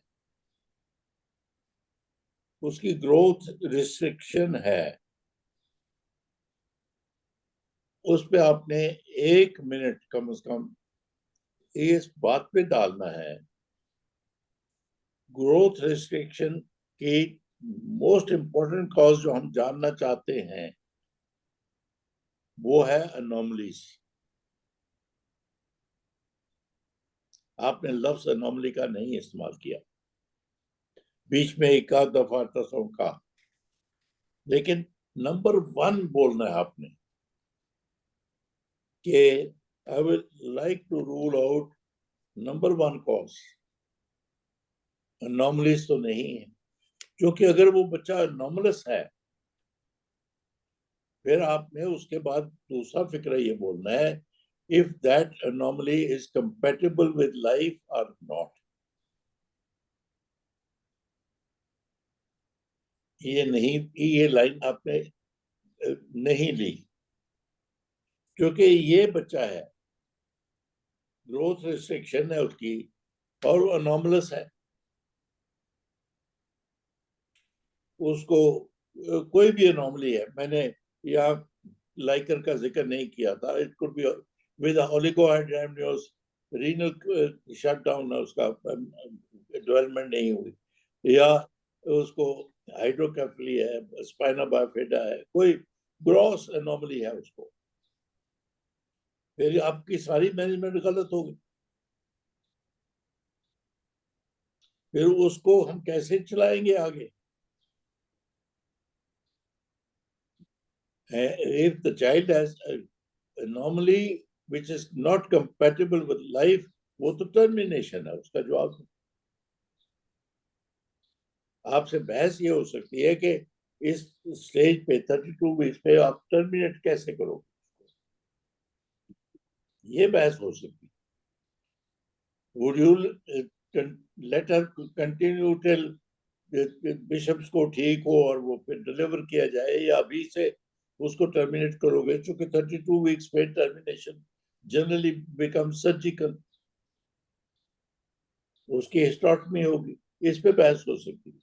Speaker 2: उसकी ग्रोथ रिस्ट्रिक्शन है, उस पे आपने 1 मिनट कम से कम इस बात पे डालना है। ग्रोथ रिस्ट्रिक्शन की मोस्ट इंपॉर्टेंट कॉज जो हम जानना चाहते हैं वो है अनोमलीज। आपने लफ्ज अनोमली का नहीं इस्तेमाल किया, बीच में एक आध दफा अल्ट्रासाउंड का, लेकिन नंबर 1 बोलना है आपने कि I will like to rule out number 1 cause anomalies तो नहीं है। क्योंकि अगर वो बच्चा अनोमलस है, फिर आपने उसके बाद दूसरा फिक्र ये बोलना है, if that anomaly is compatible with life और नॉट। ये नहीं, ये लाइन आपने नहीं ली, क्योंकि ये बच्चा है, ग्रोथ रिस्ट्रिक्शन है उसकी और अनोमलस है, उसको कोई भी अनोमली है। मैंने यहाँ लाइकर का जिक्र नहीं किया था, it could be with oligohydramnios, renal shutdown है, उसका डेवलपमेंट नहीं हुई, या उसको हाइड्रोकेफली है, स्पाइना बाइफिडा है, कोई ग्रॉस एनोमली है उसको, फिर आपकी सारी मैनेजमेंट गलत होगी। फिर उसको हम कैसे चलाएंगे आगे? If the child has an anomaly which is not compatible with life, वो तो टर्मिनेशन है उसका जवाब। आपसे बहस ये हो सकती है कि इस स्टेज पे 32 वीक्स पे आप टर्मिनेट कैसे करोगे, ये बहस हो सकती है। Would you let her continue till Bishop's को ठीक हो और वो फिर डिलीवर किया जाए, या अभी से उसको टर्मिनेट करोगे? चूंकि 32 वीक्स पे टर्मिनेशन जनरली बिकम सर्जिकल, उसकी हिस्टेरेक्टमी होगी, इस पे बहस हो सकती है।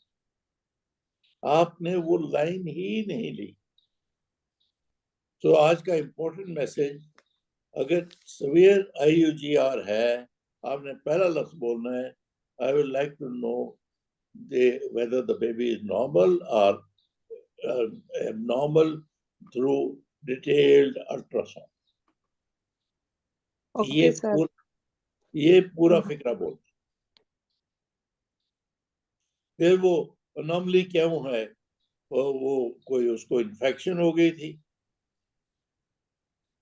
Speaker 2: आपने वो लाइन ही नहीं ली। तो आज का इंपॉर्टेंट मैसेज, अगर सीवियर IUGR है, आपने पहला लफ्ज बोलना है, I would like to know whether the baby is normal or abnormal through detailed ultrasound.
Speaker 5: Okay sir.
Speaker 2: ये पूरा फिक्रा बोल। फिर वो अनोमली क्यों है? वो कोई उसको इन्फेक्शन हो गई थी,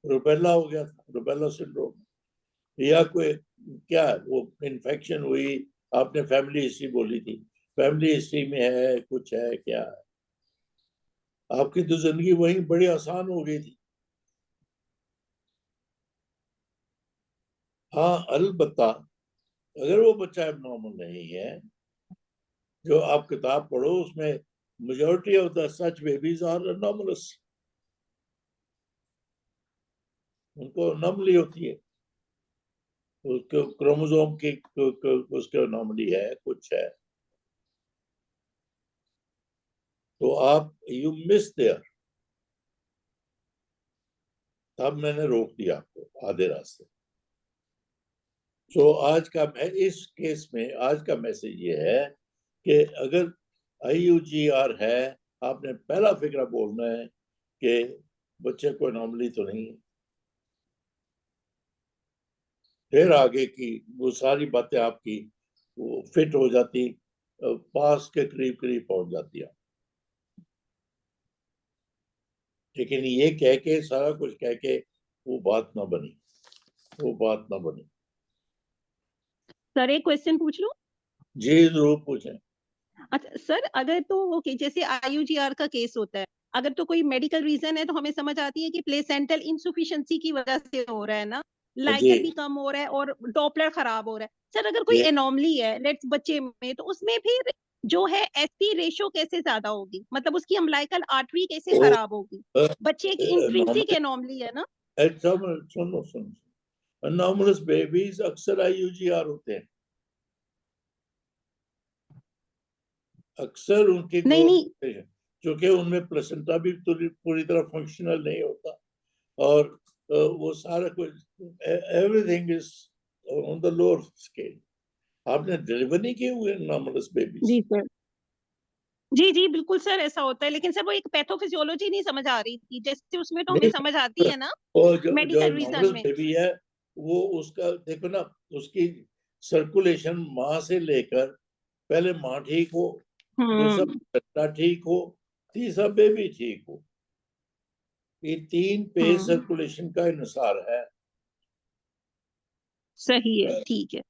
Speaker 2: रुबेला हो गया था, रुबेला सिंड्रोम, या कोई क्या वो इन्फेक्शन हुई, आपने फैमिली हिस्ट्री बोली थी, फैमिली हिस्ट्री में है कुछ है क्या है? आपकी तो जिंदगी वही बड़ी आसान हो गई थी। हाँ, अलबत्ता अगर वो बच्चा एबनॉर्मल नहीं है, जो आप किताब पढ़ो उसमें majority of the such babies are anomalous, उनको अनॉमली होती है, उसके क्रोमोसोम की उसके अनॉमली है, कुछ है, तो आप यू मिस देयर। तब मैंने रोक दिया आपको आधे रास्ते। तो आज का इस केस में आज का मैसेज ये है कि अगर IUGR है, आपने पहला फिक्रा बोलना है कि बच्चे को अनोमली तो नहीं है। फिर आगे की वो सारी बातें आपकी वो फिट हो जाती, पास के करीब करीब पहुंच जाती है। लेकिन ये कह के सारा कुछ कह के वो बात ना बनी।
Speaker 1: सर एक क्वेश्चन पूछ लूं?
Speaker 2: जी जरूर पूछें।
Speaker 1: अच्छा सर, अगर तो ओके, जैसे IUGR का केस होता है, अगर तो कोई मेडिकल रीजन है तो हमें समझ आती है कि प्लेसेंटल इंसुफिशिएंसी की वजह से हो रहा है ना, लाइकेट भी कम हो रहा है और डॉपलर खराब हो रहा है। सर अगर कोई एनॉमली है लेट्स बच्चे में, तो उसमें फिर जो है SP रेशो कैसे ज्यादा होगी, मतलब उसकी अम्बिलिकल आर्टरी कैसे खराब होगी? बच्चे की इंट्रिंसिक एनॉमली है ना।
Speaker 2: सुनो, अनॉमलस बेबीज अक्सर IUGR होते हैं, अक्सर उनकी
Speaker 1: नहीं
Speaker 2: क्योंकि उनमें प्लेसेंटा भी पूरी तरह फंक्शनल नहीं होता, और वो सारा कुछ everything is on the lower scale. आपने डिलीवर नहीं किए हुए नॉर्मलस बेबीज?
Speaker 1: जी सर, जी बिल्कुल सर, ऐसा होता है, लेकिन सर वो एक पैथोफिजियोलॉजी नहीं समझ आ रही थी, जैसे उसमें तो हमें समझ आती है ना
Speaker 2: और जो
Speaker 1: मेडिकल रीजन
Speaker 2: नॉर्मलस
Speaker 1: में।
Speaker 2: बेबी है वो उसका देखो ना, उसकी सर्कुलेशन माँ से लेकर, पहले माँ ठीक हो, दूसरा बच्चा ठीक हो, तीसरा बेबी ठीक हो, ये 3 पे सर्कुलेशन का इंसार है।
Speaker 1: सही है, ठीक है।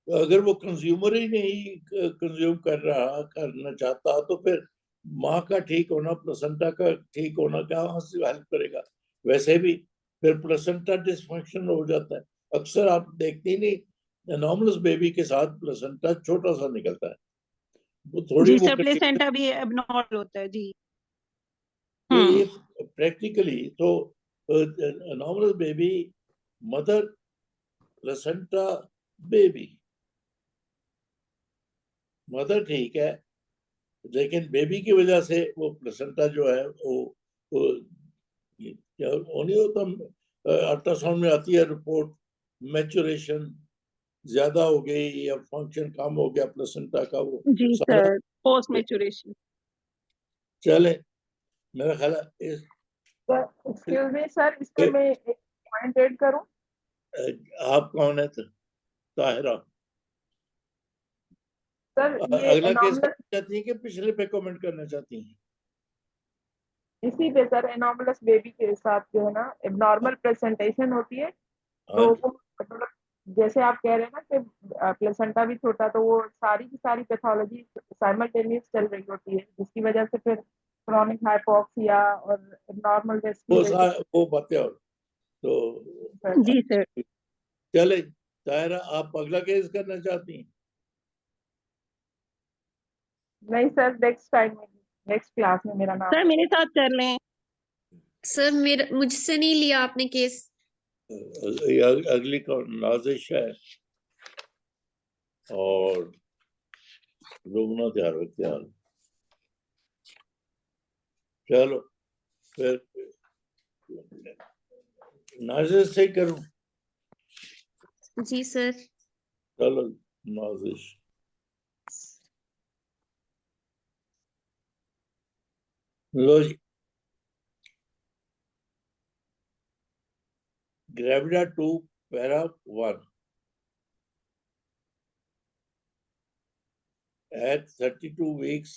Speaker 2: अगर वो कंज्यूमर ही नहीं कंज्यूम करना चाहता, तो फिर माँ का ठीक होना, प्लेसेंटा का ठीक होना कहाँ से हेल्प करेगा? वैसे भी फिर प्लेसेंटा डिसफंक्शन हो जाता है। अक्सर आप देखते ही नहीं, एनॉमलस बेबी के साथ प्लेसेंटा छोटा सा निकलता है, वो थोड़ी
Speaker 1: जी
Speaker 2: वो
Speaker 1: सर, प्लेसेंटा भी एबनॉर्मल होता है जी।
Speaker 2: ये प्रैक्टिकली तो anomalous baby, mother, placenta, baby, mother ठीक है, लेकिन बेबी की वजह से वो प्लेसेंटा जो है वो क्या वो नहीं होता, अल्ट्रासाउंड में आती है रिपोर्ट, मैचुरेशन ज्यादा हो गई या फंक्शन कम हो गया प्लेसेंटा का, वो
Speaker 1: जी
Speaker 2: सारा
Speaker 1: सर, पोस्ट मैच्योरेशन।
Speaker 2: चले। मेरा ख्याल है इस
Speaker 8: एक्सक्यूज मी सर, इसमें मैं एक पॉइंट ऐड करूं?
Speaker 2: आप कौन है ताहिरा?
Speaker 8: सर ये
Speaker 2: अगला केस
Speaker 8: एनॉमलस,
Speaker 2: करना चाहती है कि पिछले पे कमेंट करना चाहती हैं?
Speaker 8: इसी पे सर, एनॉमलस बेबी के साथ जो है ना एबनॉर्मल प्रेजेंटेशन होती है, तो वो मतलब जैसे आप कह रहे हैं ना कि प्लेसेंटा भी छोटा, तो वो सारी की सारी पैथोलॉजी साइमल्टेनियस चल रही होती है, जिसकी वजह से फिर क्रोनिक हाइपोक्सिया और नॉर्मल रेस्पिरेटरी।
Speaker 2: वो बातें और तो
Speaker 1: जी सर।
Speaker 2: चले ताहिरा, आप अगला केस करना चाहती हैं?
Speaker 8: नहीं सर, नेक्स्ट टाइम में, नेक्स्ट क्लास में मेरा नाम
Speaker 1: सर
Speaker 8: है।
Speaker 1: मेरे साथ कर लें।
Speaker 4: सर मेरा मुझसे नहीं लिया आपने केस।
Speaker 2: अगली कौन? नाजिश है और रुकना तैयार। चलो फिर नाजिश से करूं?
Speaker 4: जी सर।
Speaker 2: चलो नाजिश, लो जी। Gravida 2 para 1 at 32 weeks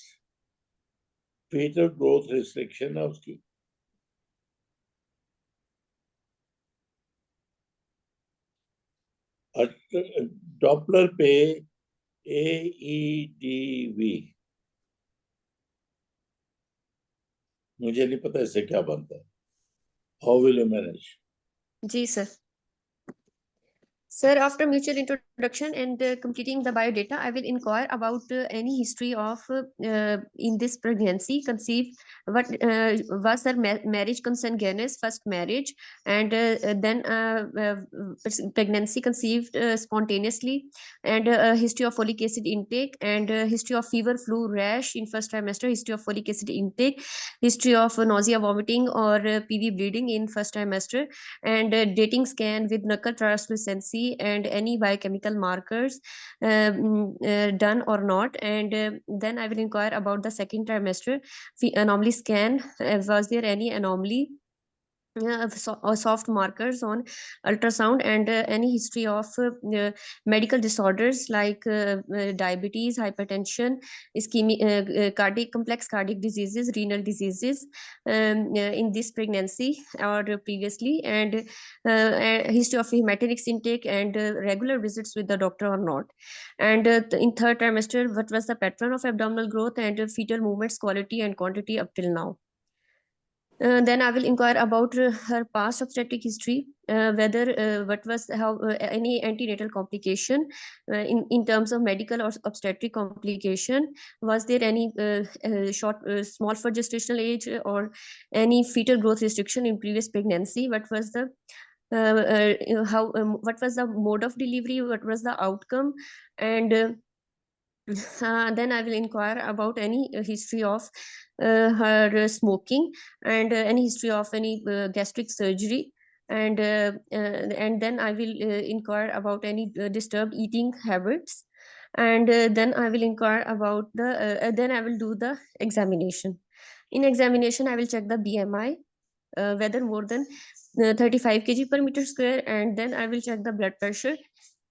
Speaker 2: fetal growth restriction है उसकी, डॉपलर पे AEDV, मुझे नहीं पता इससे क्या बनता है। How will you manage?
Speaker 4: जी sir. Sir, after mutual introduction and completing the biodata, I will inquire about any history of in this pregnancy conceived. What was her marriage consanguineous first marriage, and then pregnancy conceived spontaneously, and a history of folic acid intake, and history of fever, flu, rash in first trimester, history of folic acid intake, history of nausea, vomiting, or PV bleeding in first trimester, and dating scan with knuckle translucency and any biochemical markers done or not. And then I will inquire about the second trimester anomaly scan. Was there any anomaly soft markers on ultrasound, and any history of medical disorders like diabetes, hypertension, ischemic, complex cardiac diseases, renal diseases in this pregnancy or previously, and a history of hematinics intake and regular visits with the doctor or not. And in third trimester, what was the pattern of abdominal growth and fetal movements, quality and quantity up till now. Then I will inquire about her past obstetric history, whether what was how any antenatal complication in terms of medical or obstetric complication. Was there any small for gestational age or any fetal growth restriction in previous pregnancy? What was the what was the mode of delivery? What was the outcome? And then I will inquire about any history of her smoking and any history of any gastric surgery, and then I will inquire about any disturbed eating habits, and then I will inquire about the then I will do the examination. In examination, I will check the BMI, whether more than 35 kg per meter square, and then I will check the blood pressure,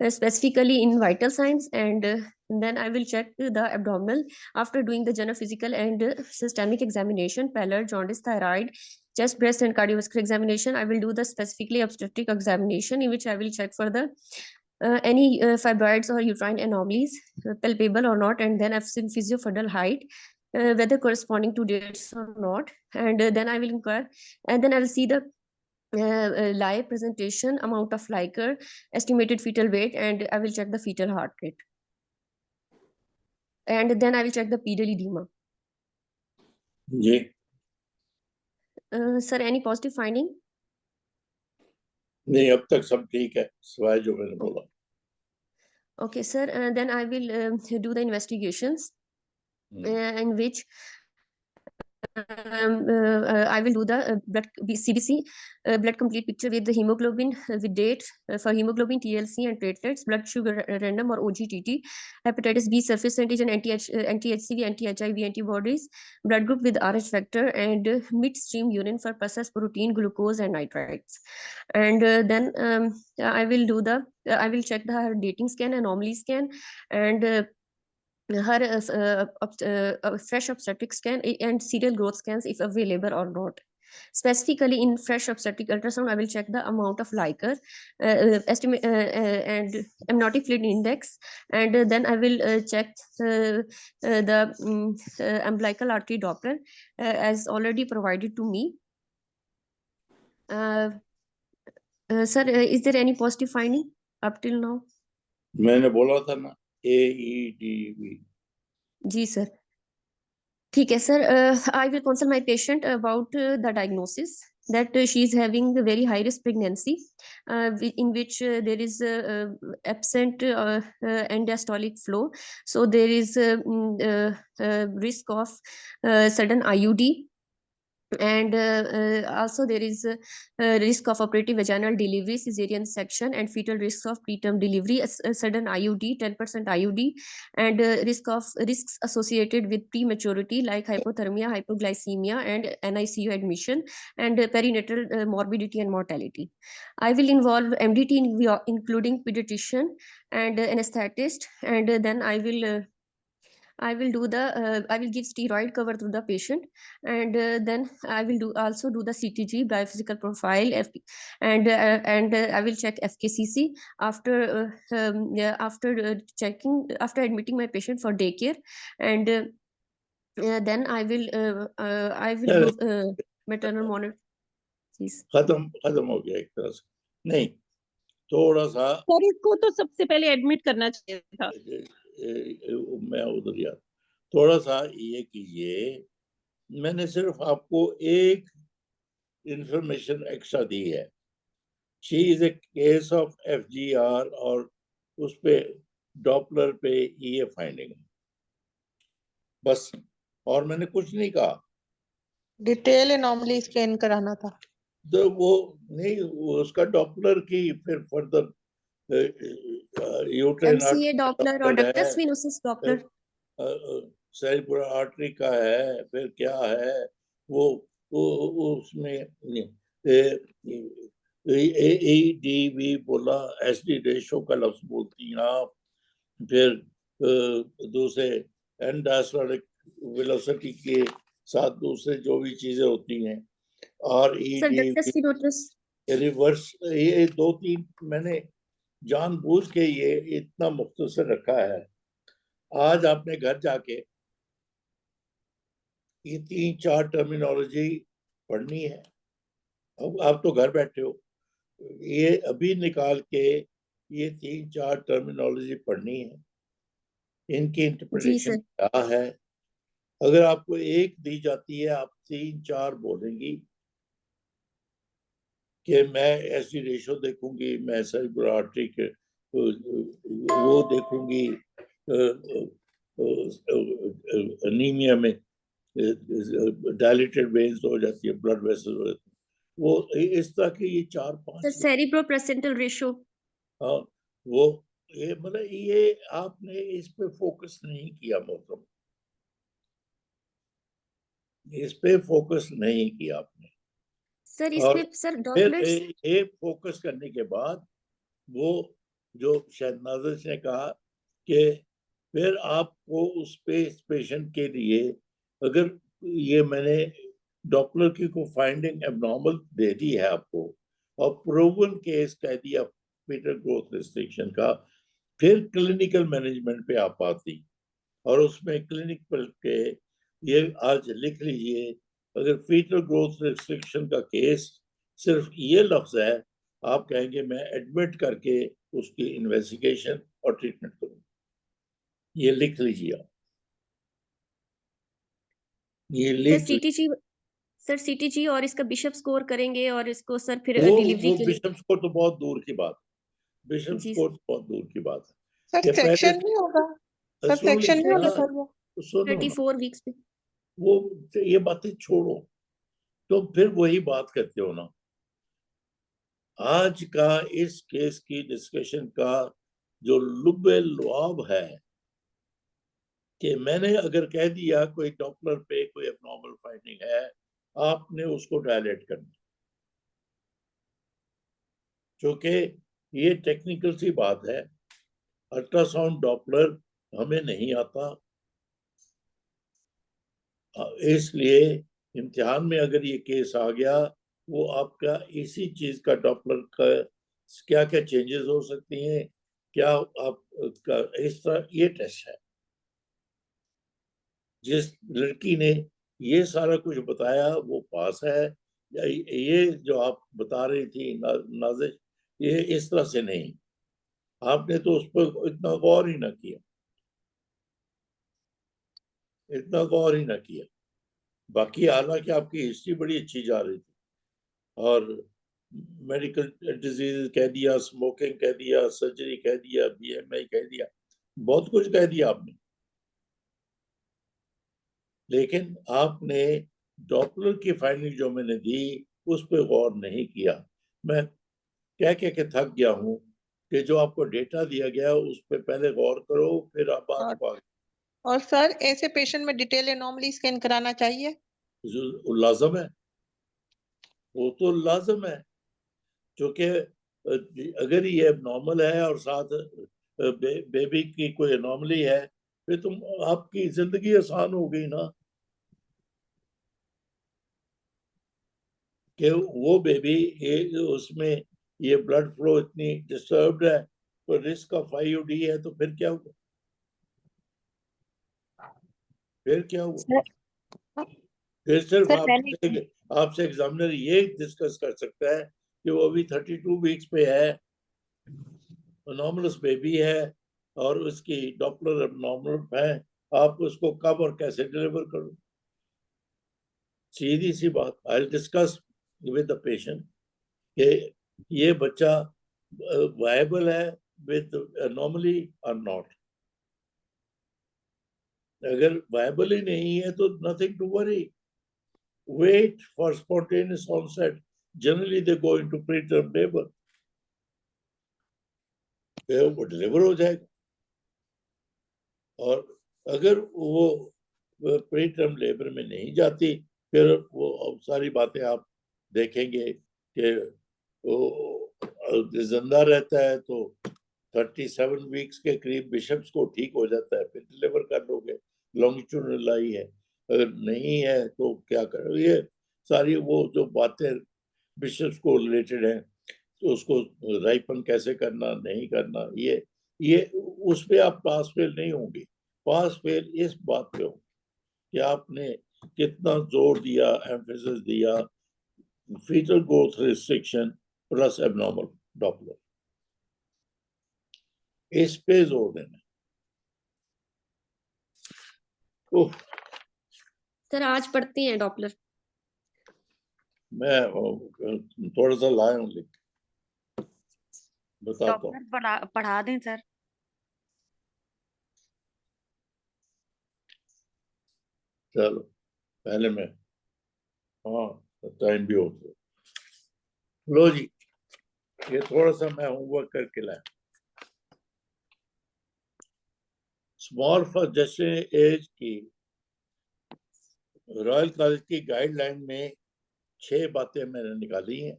Speaker 4: specifically in vital signs, and then I will check the abdominal after doing the general physical and systemic examination, pallor, jaundice, thyroid, chest, breast, and cardiovascular examination. I will do the specifically obstetric examination, in which I will check for the any fibroids or uterine anomalies, palpable or not, and then physiofetal height, whether corresponding to dates or not, and then I will inquire, and then I will see the live presentation, amount of liquor, estimated fetal weight, and I will check the fetal heart rate. And then I will check the pedal edema.
Speaker 2: जी
Speaker 4: Sir, any positive finding?
Speaker 2: नहीं, अब तक सब ठीक है सिवाय जो मैंने बोला.
Speaker 4: Okay, sir. Then I will do the investigations in which I will do the blood CBC, blood complete picture with the hemoglobin with date for hemoglobin, TLC, and platelets, blood sugar random or OGTT, hepatitis B surface antigen, anti-HCV, anti-HIV antibodies, blood group with Rh factor, and midstream urine for processed protein, glucose, and nitrites. And then I will do the I will check her dating scan, anomaly scan, and her fresh obstetric scan and serial growth scans if available or not. Specifically in fresh obstetric ultrasound, I will check the amount of liquor, estimate and amniotic fluid index, and then I will check the umbilical artery Doppler as already provided to me. Sir, is there any positive finding up till now?
Speaker 2: मैंने बोला था ना AEDV.
Speaker 4: जी sir, ठीक है sir. I will consult my patient about the diagnosis that she is having a very high risk pregnancy in which there is absent end diastolic flow, so there is risk of sudden IUD, and also there is risk of operative vaginal delivery, cesarean section, and fetal risk of preterm delivery, a sudden IUD, 10% IUD, and risks associated with prematurity like hypothermia, hypoglycemia, and NICU admission, and perinatal morbidity and mortality. I will involve MDT including pediatrician and anesthetist, and then I will do the I will give steroid cover to the patient, and then I will also do the CTG, biophysical profile, and I will check FKCC after after admitting my patient for daycare, and then I will do maternal monitor. Please.
Speaker 2: खत्म हो गया एक तरह से. नहीं, थोड़ा सा
Speaker 1: sir इसको तो सबसे पहले एडमिट करना चाहिए था.
Speaker 2: मैं उधर यार थोड़ा सा ये कीजिए, मैंने सिर्फ आपको एक इंफॉर्मेशन एक्स्ट्रा दी है. She is a case of FGR और उस पे डॉपलर पे ये फाइंडिंग बस, और मैंने कुछ नहीं कहा.
Speaker 5: डिटेल एनॉमली स्कैन कराना था
Speaker 2: तो वो नहीं, उसका डॉपलर की फिर फर्दर
Speaker 4: MCA डॉपलर और ductus venosus Doppler,
Speaker 2: cerebral artery का है, फिर क्या है वो उसमें AEDV बोला, SD रेशो का लफ्ज बोलती हैं आप, फिर दूसरे एंड डायस्टोलिक वेलोसिटी के साथ दूसरे जो भी चीजें होती हैं, और रिवर्स, ये 2-3 मैंने जानबूझ के ये इतना मुख्तसर रखा है। आज आपने घर जाके ये 3-4 टर्मिनोलॉजी पढ़नी है। अब आप तो घर बैठे हो, ये अभी निकाल के ये 3-4 टर्मिनोलॉजी पढ़नी है, इनकी इंटरप्रिटेशन क्या है। अगर आपको एक दी जाती है, आप 3-4 बोलेंगी कि मैं ऐसी रेशो देखूंगी, मैं सेरेब्रल आर्टरी के वो देखूंगी, एनीमिया में डायलेटेड वेन्स हो जाती है, ब्लड वेसल्स हो जाती है, वो इस तरह के ये 4-5
Speaker 4: सेरिब्रो-प्लेसेंटल रेशो।
Speaker 2: हाँ, वो ये मतलब ये आपने इस पे फोकस नहीं किया मोहतरम, इस पे फोकस नहीं किया आपने।
Speaker 4: सर इस पे सर
Speaker 2: फिर
Speaker 4: डॉक्टर्स
Speaker 2: ये फोकस करने के बाद वो जो शायद नाज़िर ने कहा कि फिर आपको उस पे इस पेशेंट के लिए, अगर ये मैंने डॉप्लर की को फाइंडिंग एबनॉर्मल दे दी है आपको और प्रूवन केस कह दिया फीटल ग्रोथ रिस्ट्रिक्शन का, फिर क्लिनिकल मैनेजमेंट पे आप आती, और उसमें क्लिनिकल के ये आज लिख लीजिए, अगर फीटल ग्रोथ रिस्ट्रिक्शन का केस सिर्फ ये लफ्ज है, आप कहेंगे मैं एडमिट करके उसकी इन्वेस्टिगेशन और ट्रीटमेंट करूँ। ये लिख लीजिए आप, ये लिख
Speaker 4: सर सीटीजी और इसका बिशप स्कोर करेंगे और इसको सर फिर
Speaker 2: वो
Speaker 4: डिलीवरी के लिए
Speaker 2: बिशप स्कोर तो बहुत दूर की बात, बिशप
Speaker 4: जी
Speaker 2: स्कोर तो बहुत दूर की बात है।
Speaker 5: सर सेक्शन नहीं होगा, सर सेक्शन नहीं होगा सर, वो
Speaker 4: 34 वीक्स पे।
Speaker 2: वो ये बातें छोड़ो, तो फिर वही बात करते हो ना, आज का इस केस की डिस्कशन का जो लुब्बे लुआब है कि मैंने अगर कह दिया कोई डॉप्लर पे कोई एबनॉर्मल फाइंडिंग है, आपने उसको डायलेट करना, क्योंकि ये टेक्निकल सी बात है। अल्ट्रासाउंड डॉप्लर हमें नहीं आता, इसलिए इम्तिहान में अगर ये केस आ गया, वो आपका इसी चीज का डॉप्लर का क्या क्या चेंजेस हो सकती हैं, क्या आपका इस तरह ये टेस्ट है। जिस लड़की ने ये सारा कुछ बताया वो पास है, या ये जो आप बता रही थी नाज़िश, ये इस तरह से नहीं, आपने तो उस पर इतना गौर ही ना किया, इतना गौर ही ना किया। बाकी हालांकि आपकी हिस्ट्री बड़ी अच्छी जा रही थी, और मेडिकल डिजीज कह दिया, स्मोकिंग कह दिया, सर्जरी कह दिया, BMI कह दिया, बहुत कुछ कह दिया आपने, लेकिन आपने डॉप्लर की फाइंडिंग जो मैंने दी उस पर गौर नहीं किया। मैं कह के थक गया हूँ कि जो आपको डेटा दिया गया उस पर पहले गौर करो, फिर आप बात को आगे।
Speaker 5: और सर ऐसे पेशेंट में डिटेल एनोमली स्कैन कराना चाहिए,
Speaker 2: लाजम है, वो तो लाजम है, क्योंकि अगर ये नॉर्मल है और साथ बेबी की कोई एनॉमली है, फिर तुम आपकी जिंदगी आसान हो गई ना, कि वो बेबी उसमें ये ब्लड फ्लो इतनी डिस्टर्ब्ड है, तो रिस्क ऑफ IUD है, तो फिर क्या हुआ, फिर क्या हुआ? फिर सिर्फ आपसे एग्जामिनर ये डिस्कस कर सकता है कि वो अभी 32 वीक्स पे है, एनॉमलस बेबी है, और उसकी डॉप्लर एबनॉर्मल है, आप उसको कब और कैसे डिलीवर करो। सीधी सी बात, I discuss with the patient कि ये बच्चा वायबल है विद एनॉमली और नॉट। अगर वायबल ही नहीं है तो nothing to worry, wait for spontaneous onset, generally they go into preterm labour, वो डिलीवर हो जाएगा। और अगर वो प्री टर्म लेबर में नहीं जाती, फिर वो सारी बातें आप देखेंगे कि वो जिंदा रहता है तो 37 वीक्स के करीब बिशप्स को ठीक हो जाता है, फिर डिलीवर कर लोगे, लॉन्गिट्यूडनल आई है। अगर नहीं है तो क्या करो? ये सारी वो जो बातें बिशप्स को रिलेटेड है, तो उसको राइपन कैसे करना, नहीं करना, ये उस पे आप पास फेल नहीं होंगे। पास फेल इस बात पे हो कि आपने कितना जोर दिया, एम्फेसिस दिया, fetal growth restriction plus abnormal Doppler, इस पे जोर देना।
Speaker 4: सर आज पढ़ती हैं डॉपलर?
Speaker 2: मैं थोड़ा सा लाया हूँ, लिख बताता हूँ।
Speaker 7: डॉक्टर पढ़ा दें सर।
Speaker 2: चलो पहले मैं, हाँ टाइम भी हो गया। लो जी, ये थोड़ा सा मैं होमवर्क करके लाया। स्मॉल फॉर जस्ट एज की रॉयल कॉलेज की गाइडलाइन में 6 बातें मैंने निकाली हैं,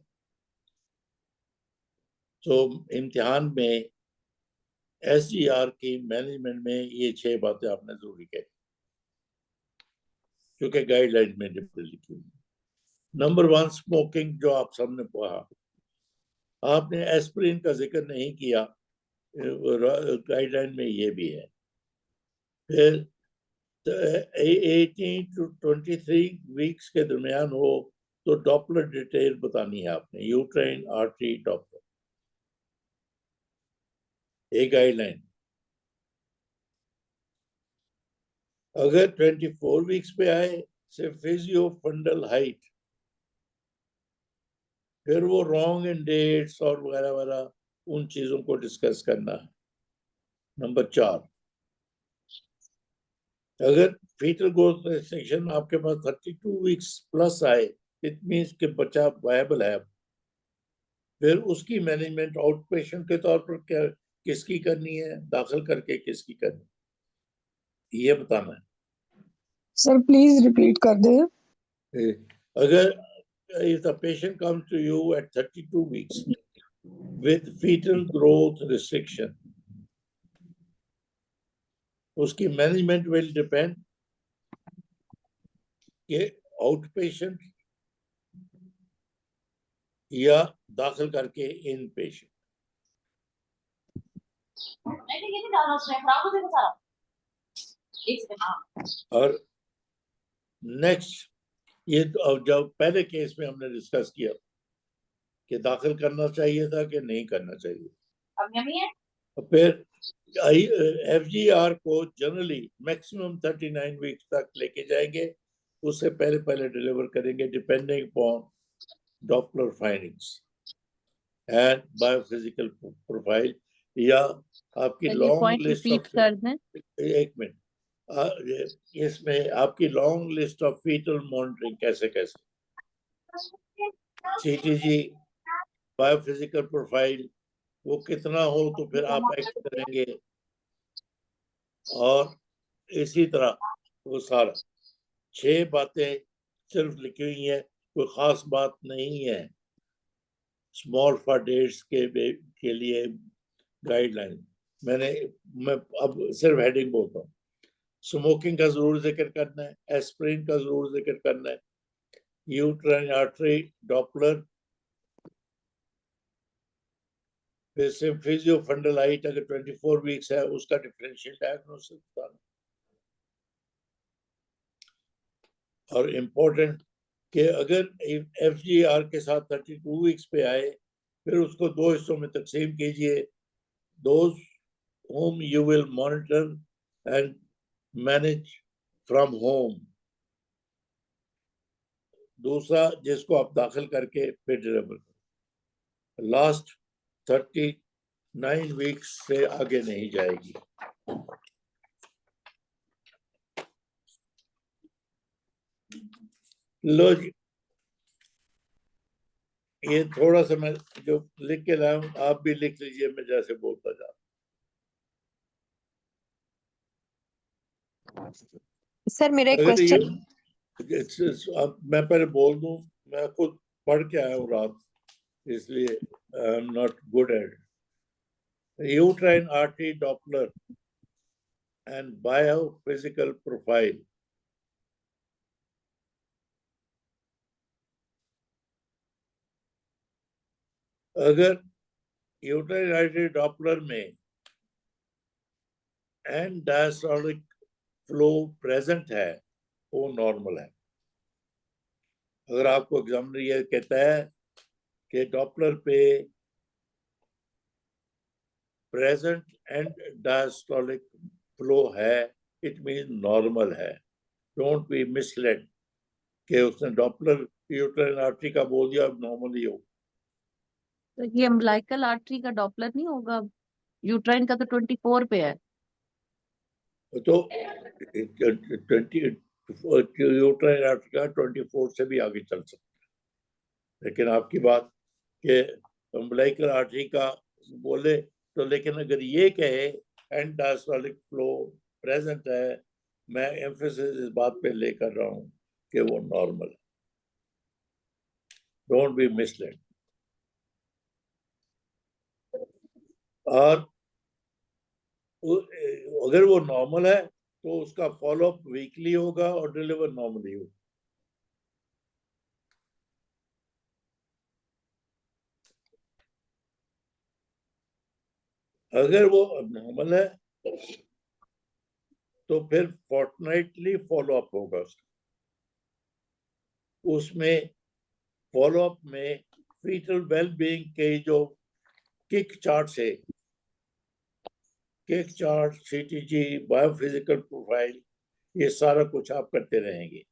Speaker 2: तो इम्तिहान में SGR की मैनेजमेंट में ये 6 बातें आपने जरूरी कही, क्योंकि गाइडलाइन में लिखी हुई। नंबर 1 स्मोकिंग, जो आप सबने पढ़ा। आपने एस्पिरिन का जिक्र नहीं किया, गाइडलाइन में ये भी है। फिर 18 to 23 वीक्स के दरमियान हो तो डॉपलर डिटेल बतानी है आपने, यूट्राइन आर्टरी डॉपलर, एक गाइडलाइन। अगर 24 वीक्स पे आए सिर्फ फिजियो फंडल हाइट, फिर वो रॉन्ग इन डेट्स और वगैरह वगैरह, उन चीजों को डिस्कस करना है। नंबर 4, अगर फीटल ग्रोथ रिस्ट्रिक्शन आपके पास 32 वीक्स प्लस आए, इट मींस कि बच्चा वायबल है, फिर उसकी मैनेजमेंट आउट पेशेंट के तौर पर क्या किसकी करनी है, दाखिल करके किसकी करनी, ये बताना है।
Speaker 9: सर प्लीज रिपीट कर दे।
Speaker 2: अगर if the patient comes to you at 32 weeks with fetal growth restriction, उसकी मैनेजमेंट विल डिपेंड कि आउट पेशेंट या दाखिल करके इन पेशेंट। और नेक्स्ट, ये तो जब पहले केस में हमने डिस्कस किया कि दाखिल करना चाहिए था कि नहीं करना चाहिए, फिर FGR को जनरली मैक्सिमम 39 वीक्स तक लेके जाएंगे, उससे पहले पहले डिलीवर करेंगे depending upon Doppler findings and biophysical profile, या आपकी लॉन्ग लिस्ट ऑफ, एक मिनट, इसमें आपकी long list of foetal monitoring कैसे कैसे, CTG, बायोफिजिकल प्रोफाइल, वो कितना हो तो फिर आप एक्ट करेंगे, और इसी तरह वो सारा 6 बातें सिर्फ लिखी हुई हैं, कोई खास बात नहीं है। स्मॉल फॉर डेट्स के लिए गाइडलाइन मैं अब सिर्फ हेडिंग बोलता हूँ। स्मोकिंग का जरूर जिक्र करना है, एस्पिरिन का जरूर जिक्र करना है, यूट्राइन आर्टरी डॉपलर, फिर सिम्फिजियो फंडलाइट अगर 24 वीक्स है उसका डिफरेंशियल डायग्नोसिस बताना। और इम्पोर्टेंट कि अगर FGR के साथ 32 वीक्स पे आए, फिर उसको 2 हिस्सों में तकसीम कीजिए, those whom you will monitor and manage from home, दूसरा जिसको आप दाखिल करके फिर डिलीवर करो। लास्ट 39 वीक्स से आगे नहीं जाएगी। लो जी, ये थोड़ा सा मैं जो लिख के लाया हूँ आप भी लिख लीजिए, मैं जैसे बोलता जा रहा हूँ।
Speaker 10: सर मेरा एक क्वेश्चन,
Speaker 2: मैं पहले बोल दूं, मैं खुद पढ़ के आया हूँ रात, इसलिए I am not good at uterine artery Doppler and biophysical profile. अगर यूट्राइन आर्टरी डॉपलर में एंड डायस्टोलिक फ्लो प्रेजेंट है, वो नॉर्मल है। अगर आपको एग्जामिनर ये कहता है कि डॉपलर पे प्रेजेंट एंड डायस्टोलिक फ्लो है, इट मीन नॉर्मल है। डोंट बी मिसलेड कि उसने डॉपलर यूट्राइन आर्टरी का बोल दिया, अब नॉर्मल ही हो।
Speaker 3: तो ये अम्बिलिकल आर्टरी का डॉपलर नहीं होगा? यूट्राइन का तो 24 पे है।
Speaker 2: तो 20 यूट्राइन आर्टरी का 24 से भी आगे चल सकता है। लेकिन आपकी बात कि अम्बिलिकल आर्टरी का बोले तो, लेकिन अगर ये कहे एंड डायस्टोलिक फ्लो प्रेजेंट है, मैं एम्फेसिस इस बात पे लेकर रहा हूँ कि वो नॉर्मल है। Don't be misled. और अगर वो नॉर्मल है तो उसका फॉलोअप वीकली होगा और डिलीवर नॉर्मली होगा। अगर वो नॉर्मल है तो फिर फोर्टनाइटली फॉलोअप होगा उसका। उसमें फॉलोअप में फीटल वेलबीइंग के जो किक चार्ट है, kick chart, CTG, biophysical profile, ये सारा कुछ आप करते रहेंगे।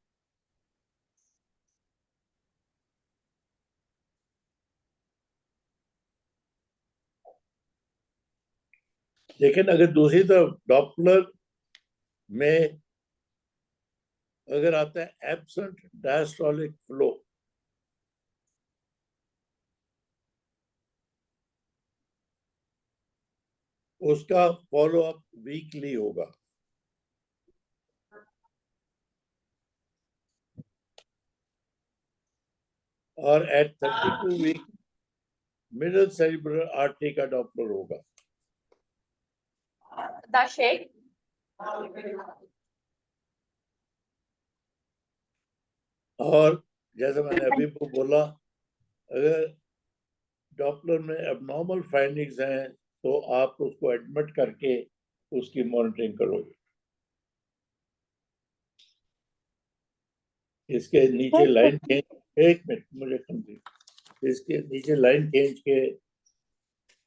Speaker 2: लेकिन अगर दूसरी तरफ डॉपलर में अगर आता है एब्सेंट डायस्टोलिक फ्लो, उसका फॉलोअप वीकली होगा। और at 32 week middle cerebral artery का डॉपलर होगा। और जैसे मैंने अभी बोला, अगर डॉपलर में एबनॉर्मल फाइंडिंग्स हैं तो आप उसको एडमिट करके उसकी मॉनिटरिंग करोगे। इसके नीचे लाइन खींच, एक मिनट मुझे कंप्लीट, इसके नीचे लाइन खींच के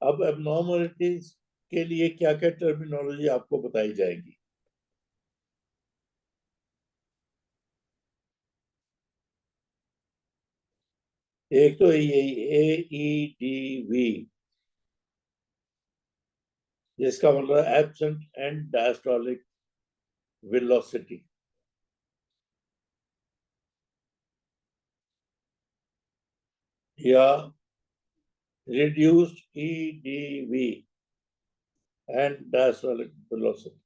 Speaker 2: अब एबनॉर्मलिटीज के लिए क्या क्या टर्मिनोलॉजी आपको बताई जाएगी। एक तो ये AEDV, जिसका मतलब एब्सेंट एंड डायस्टोलिक वेलोसिटी, या reduced EDV and diastolic velocity.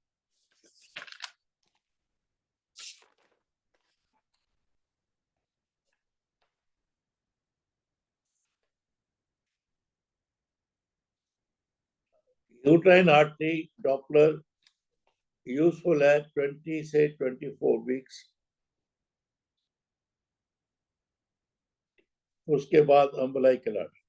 Speaker 2: Uterine artery Doppler useful है 20 से 24 weeks। उसके बाद umbilical artery।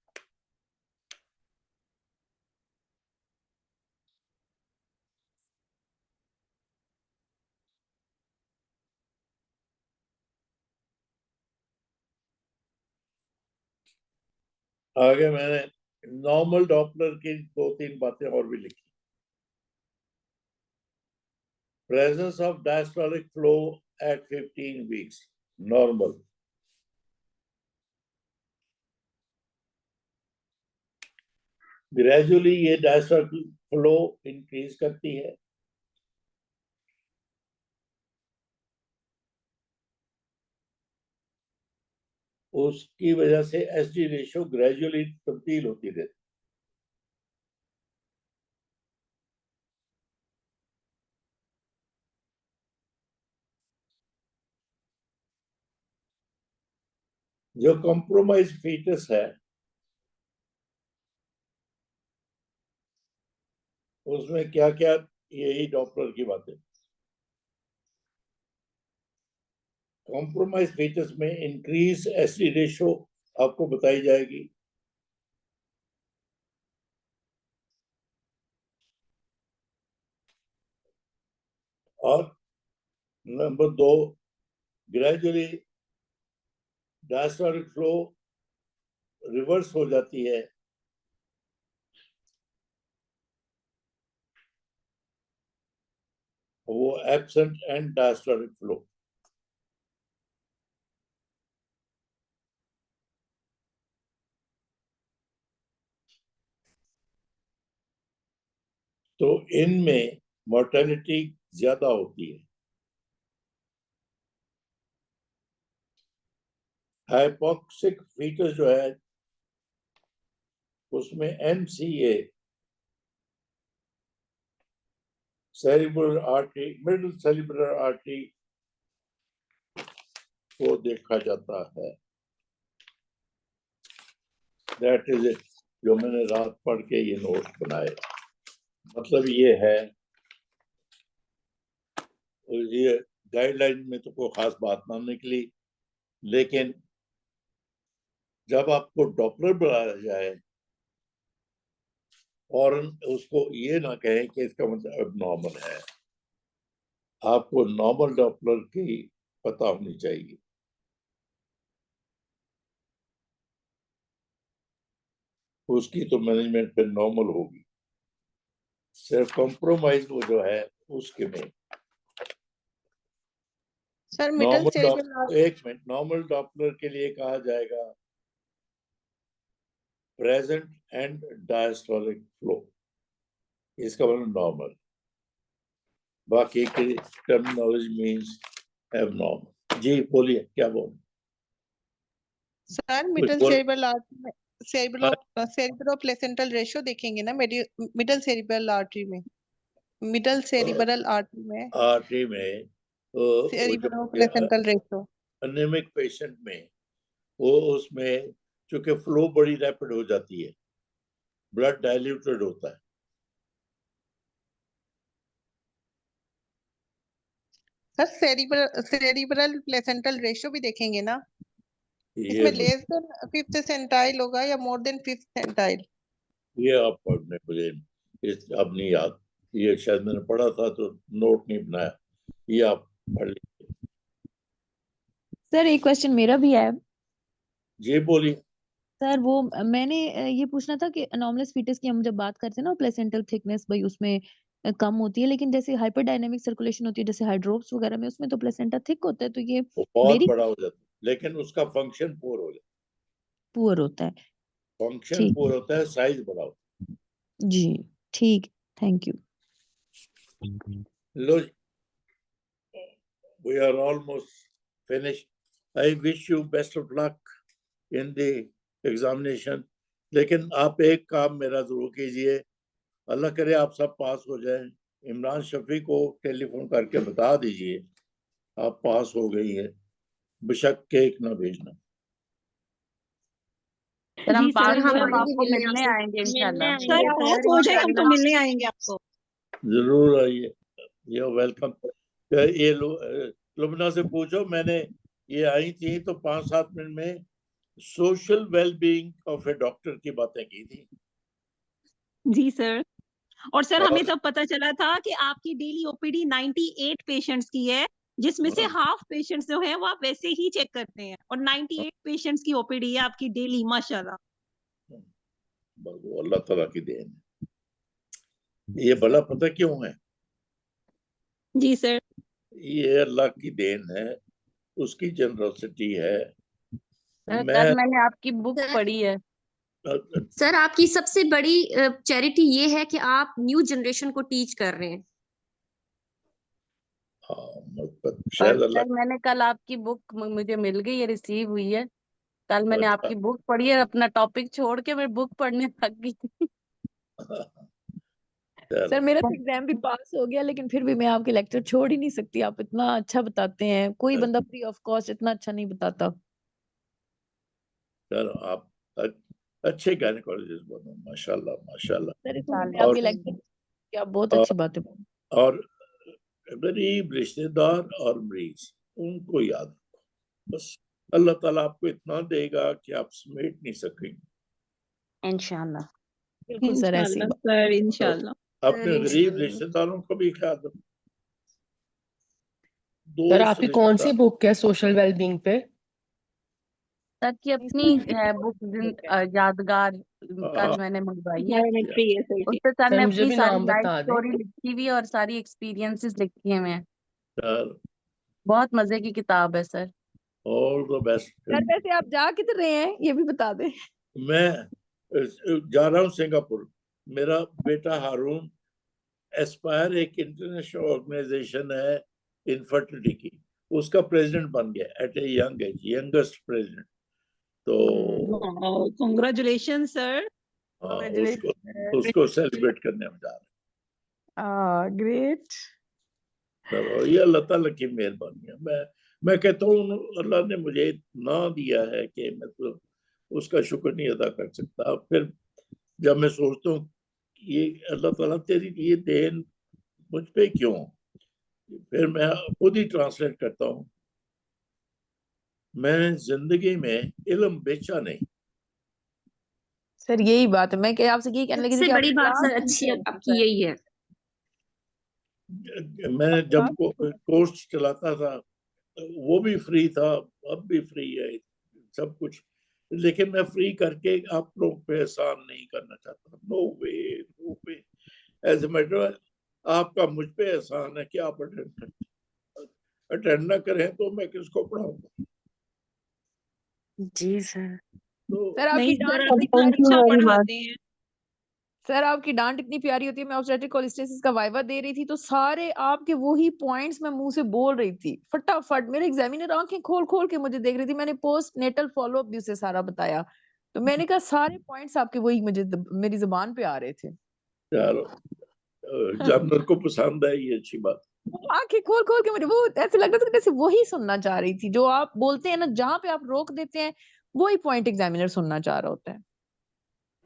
Speaker 2: आगे मैंने नॉर्मल डॉपलर की 2-3 बातें और भी लिखी। Presence of diastolic flow at 15 weeks, normal। Gradually ये डायस्टोलिक फ्लो इंक्रीज करती है। उसकी वजह से एसडी रेशियो ग्रेजुअली तब्दील होती रहती। जो कॉम्प्रोमाइज फीटस है उसमें क्या क्या, यही डॉपलर की बातें। कॉम्प्रोमाइज फीचर्स में इंक्रीज एसिड रेशो आपको बताई जाएगी। और number 2, gradually diastolic flow reverse हो जाती है। वो एब्सेंट एंड डायस्टोलिक फ्लो। तो इनमें मोर्टेलिटी ज्यादा होती है। हाइपोक्सिक फीचर जो है उसमें MCA, cerebral artery, middle cerebral artery को देखा जाता है। दैट इज इट, जो मैंने रात पढ़ के ये नोट बनाए। मतलब ये है, ये गाइडलाइन में तो कोई खास बात ना निकली, लेकिन जब आपको डॉपलर बुलाया जाए और उसको ये ना कहें कि इसका मतलब एबनॉर्मल है, आपको नॉर्मल डॉपलर की पता होनी चाहिए। उसकी तो मैनेजमेंट फिर नॉर्मल होगी। सिर्फ कॉम्प्रोमाइज वो जो है उसके में
Speaker 5: सर मिडल
Speaker 2: एक मिनट, नॉर्मल डॉपलर के लिए कहा जाएगा प्रेजेंट एंड डायस्टोलिक फ्लो, इसका मतलब नॉर्मल। बाकी की टर्मिनोलॉजी मींस एबनॉर्मल। जी बोलिए, क्या बोल?
Speaker 5: सर मिडल सेरिब्रल आर्टरी में सेरिब्रो प्लेसेंटल रेशियो देखेंगे ना मिडल सेरिब्रल आर्टरी में, मिडल सेरिब्रल आर्टरी में cerebro placental ratio
Speaker 2: anaemic patient में वो उसमें चूंकि फ्लो बड़ी रैपिड हो जाती है, ब्लड डाइल्यूटेड होता है।
Speaker 5: सर सेरिब्रल प्लेसेंटल रेशियो भी देखेंगे ना, इसमें लेस देन 5th सेंटाइल होगा या मोर देन 5th सेंटाइल?
Speaker 2: ये आप पढ़ने मुझे अब नहीं याद, ये शायद मैंने पढ़ा था तो नोट नहीं बनाया, ये आप पढ़ लीजिए।
Speaker 3: सर एक क्वेश्चन मेरा भी है।
Speaker 2: जी बोलिए।
Speaker 3: सर वो मैंने ये पूछना था कि अनॉमलस फीटस की हम जब बात करते हैं ना, प्लेसेंटल थिकनेस भाई उसमें कम होती है, लेकिन जैसे हाइपरडायनेमिक सर्कुलेशन होती है जैसे हाइड्रोप्स वगैरह में, उसमें तो प्लेसेंटा थिक होता है, तो ये
Speaker 2: वो बहुत
Speaker 3: वेरी
Speaker 2: बड़ा हो जाता है, लेकिन उसका फंक्शन पूर हो जाता
Speaker 3: पुअर होता है।
Speaker 2: है। फंक्शन
Speaker 3: ठीक
Speaker 2: पूर होता है, साइज बड़ा होता है।
Speaker 3: जी, ठीक, thank you.
Speaker 2: Low, we are almost finished. I wish you best of luck in the examination. लेकिन आप एक काम मेरा जरूर कीजिए, अल्लाह करे आप सब पास हो जाएं। इमरान शफी को टेलीफोन करके बता दीजिए आप पास हो गई है, बेशक केक ना भेजना।
Speaker 7: सर हम
Speaker 1: जी
Speaker 7: पास
Speaker 1: सर,
Speaker 7: हुए
Speaker 4: हम
Speaker 7: अब
Speaker 4: आएंगे
Speaker 7: आपको
Speaker 4: मिलने
Speaker 7: मिलने
Speaker 4: आपसे।
Speaker 7: आएंगे इंशाल्लाह।
Speaker 1: सर पास हो जाए हम तो मिलने आएंगे आपको।
Speaker 2: जरूर आइए, ये वेलकम। ये लुबना से पूछो, मैंने ये आई थी तो 5-7 मिनट में social wellbeing of A doctor की बातें की थी।
Speaker 1: जी सर, और सर हमें
Speaker 2: और
Speaker 1: तब पता चला था कि आपकी डेली ओपीडी 98 पेशेंट्स की है, जिसमें से हाफ पेशेंट्स जो हैं वो आप वैसे ही चेक करते हैं, और 98 पेशेंट्स की ओपीडी है आपकी डेली, माशाल्लाह।
Speaker 2: वो अल्लाह ताला की देन है। ये भला पता क्यों है?
Speaker 1: जी सर।
Speaker 2: ये अल्लाह की देन है, उसकी जनरसिटी है।
Speaker 7: कल मैंने आपकी बुक
Speaker 4: सर,
Speaker 7: पढ़ी है।
Speaker 4: सर आपकी सबसे बड़ी चैरिटी ये है कि आप न्यू जनरेशन को टीच कर रहे हैं।
Speaker 2: शायद अल्लाह,
Speaker 7: सर मैंने कल आपकी बुक मुझे मिल गई है, रिसीव हुई है। कल मैंने आपकी बुक पढ़ी है, अपना टॉपिक छोड़ के मैं बुक पढ़ने लग गई थी।
Speaker 3: सर मेरा तो एग्जाम भी पास हो गया, लेकिन फिर भी मैं आपके लेक्चर छोड़ ही नहीं सकती, आप इतना अच्छा बताते हैं, कोई बंदा फ्री ऑफ कॉस्ट इतना अच्छा नहीं बताता।
Speaker 2: चलो आप अच्छे गायनेकोलॉजिस्ट बनो, माशाल्लाह माशाल्लाह।
Speaker 3: सर इसमें
Speaker 2: और
Speaker 3: आपके लेक्चर क्या बहुत अच्छी बात है।
Speaker 2: और गरीब रिश्तेदार और मरीज उनको याद रखो, बस अल्लाह ताला आपको इतना देगा कि आप समेट नहीं सकेंगे
Speaker 7: इंशाल्लाह।
Speaker 3: बिल्कुल सर, ऐसी
Speaker 1: इंशाल्लाह
Speaker 3: बात।
Speaker 1: सर, इंशाल्लाह।
Speaker 2: अपने गरीब रिश्तेदारों को भी ख्याल रखो।
Speaker 10: सर
Speaker 2: दोस्त
Speaker 10: आपकी कौन सी
Speaker 2: रिश्तेदार
Speaker 10: बुक है सोशल वेलबींग पे?
Speaker 7: सर की अपनी है बुक यादगार, कल मैंने मंगवाई है।
Speaker 1: बायोमेट्री है सर की।
Speaker 7: उसपे सर
Speaker 10: सर
Speaker 7: ने
Speaker 10: मुझे
Speaker 7: अपनी
Speaker 10: भी
Speaker 7: सारी
Speaker 10: नाम
Speaker 7: लाइफ
Speaker 10: बता दें।
Speaker 7: स्टोरी लिखी हुई है और सारी एक्सपीरियंसेस लिखे हुए हैं।
Speaker 2: यार,
Speaker 7: बहुत मजे की किताब है sir.
Speaker 2: All the best.
Speaker 3: Sir वैसे आप जा किधर रहे हैं ये भी बता दें।
Speaker 2: मैं जा रहा हूँ सिंगापुर। मेरा बेटा हारून एस्पायर एक इंटरनेशनल ऑर्गेनाइजेशन है इनफर्टिलिटी की, उसका प्रेसिडेंट बन गया at a young age, youngest president. तो
Speaker 1: कांग्रेचुलेशन सर।
Speaker 2: हाँ, उसको सेलिब्रेट करने हम जा रहे
Speaker 3: ग्रेट।
Speaker 2: हैं। ये अल्लाह ताला की मेहरबानी है। मैं कहता हूँ अल्लाह ने मुझे ना दिया है कि मतलब उसका शुक्र नहीं अदा कर सकता। फिर जब मैं सोचता हूँ ये अल्लाह ताला तेरी ये देन मुझ पे क्यों, फिर मैं खुद ही ट्रांसलेट करता हूँ। मैंने जिंदगी में इल्म बेचा नहीं।
Speaker 3: सर यही बात है, मैं क्या आपसे यही कहने लगी थी
Speaker 4: सबसे
Speaker 3: कि आप
Speaker 4: बड़ी बात
Speaker 3: क्लास
Speaker 4: सर अच्छी
Speaker 3: टीचर हैं
Speaker 4: आपकी
Speaker 3: सर।
Speaker 4: यही है।
Speaker 2: मैं जब कोर्स चलाता था वो भी फ्री था, अब भी फ्री है सब कुछ, लेकिन मैं फ्री करके आप लोग पे एहसान नहीं करना चाहता। No way, no way. As a matter आपका मुझ पे एहसान है कि आप अटेंड ना करें तो मैं किसको पढ़ाऊंगा।
Speaker 7: जी सर।
Speaker 2: तो
Speaker 3: सर आपकी
Speaker 1: नहीं
Speaker 3: डांट
Speaker 1: सर, आप
Speaker 3: कितनी
Speaker 1: इतना
Speaker 3: प्यारी
Speaker 1: अच्छा
Speaker 3: होती है।
Speaker 1: पढ़ाते हैं।
Speaker 3: सर आपकी डांट इतनी प्यारी होती है। मैं ऑब्स्टेट्रिक कोलिस्टेसिस का वाइवा दे रही थी तो सारे आपके वही पॉइंट्स मैं मुंह से बोल रही थी फटाफट। मेरे एग्जामिनर आंखें खोल खोल के मुझे देख रही थी। मैंने पोस्ट नेटल फॉलो अप भी उसे सारा बताया, तो मैंने कहा सारे पॉइंट्स आपके वही मुझे मेरी जुबान पे आ रहे थे।
Speaker 2: यार एग्जामिनर को पसंद है, ये अच्छी बात।
Speaker 3: आंखें खोल खोल के मुझे वो ऐसे लग रहा था जैसे वही सुनना चाह रही थी जो आप बोलते हैं ना, जहाँ पे आप रोक देते हैं वही पॉइंट एग्जामिनर सुनना चाह रहा होता है।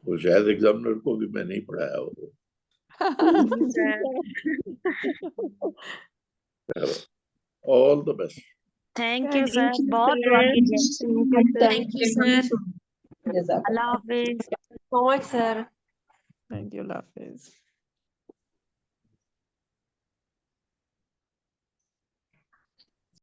Speaker 2: वो शायद एग्जामिनर को भी मैं नहीं पढ़ाया हो। All the best.
Speaker 7: Thank you sir, बहुत दुआ कीजिए।
Speaker 4: Thank you sir.
Speaker 7: Allah Hafiz.
Speaker 3: Thank you, Allah Hafiz.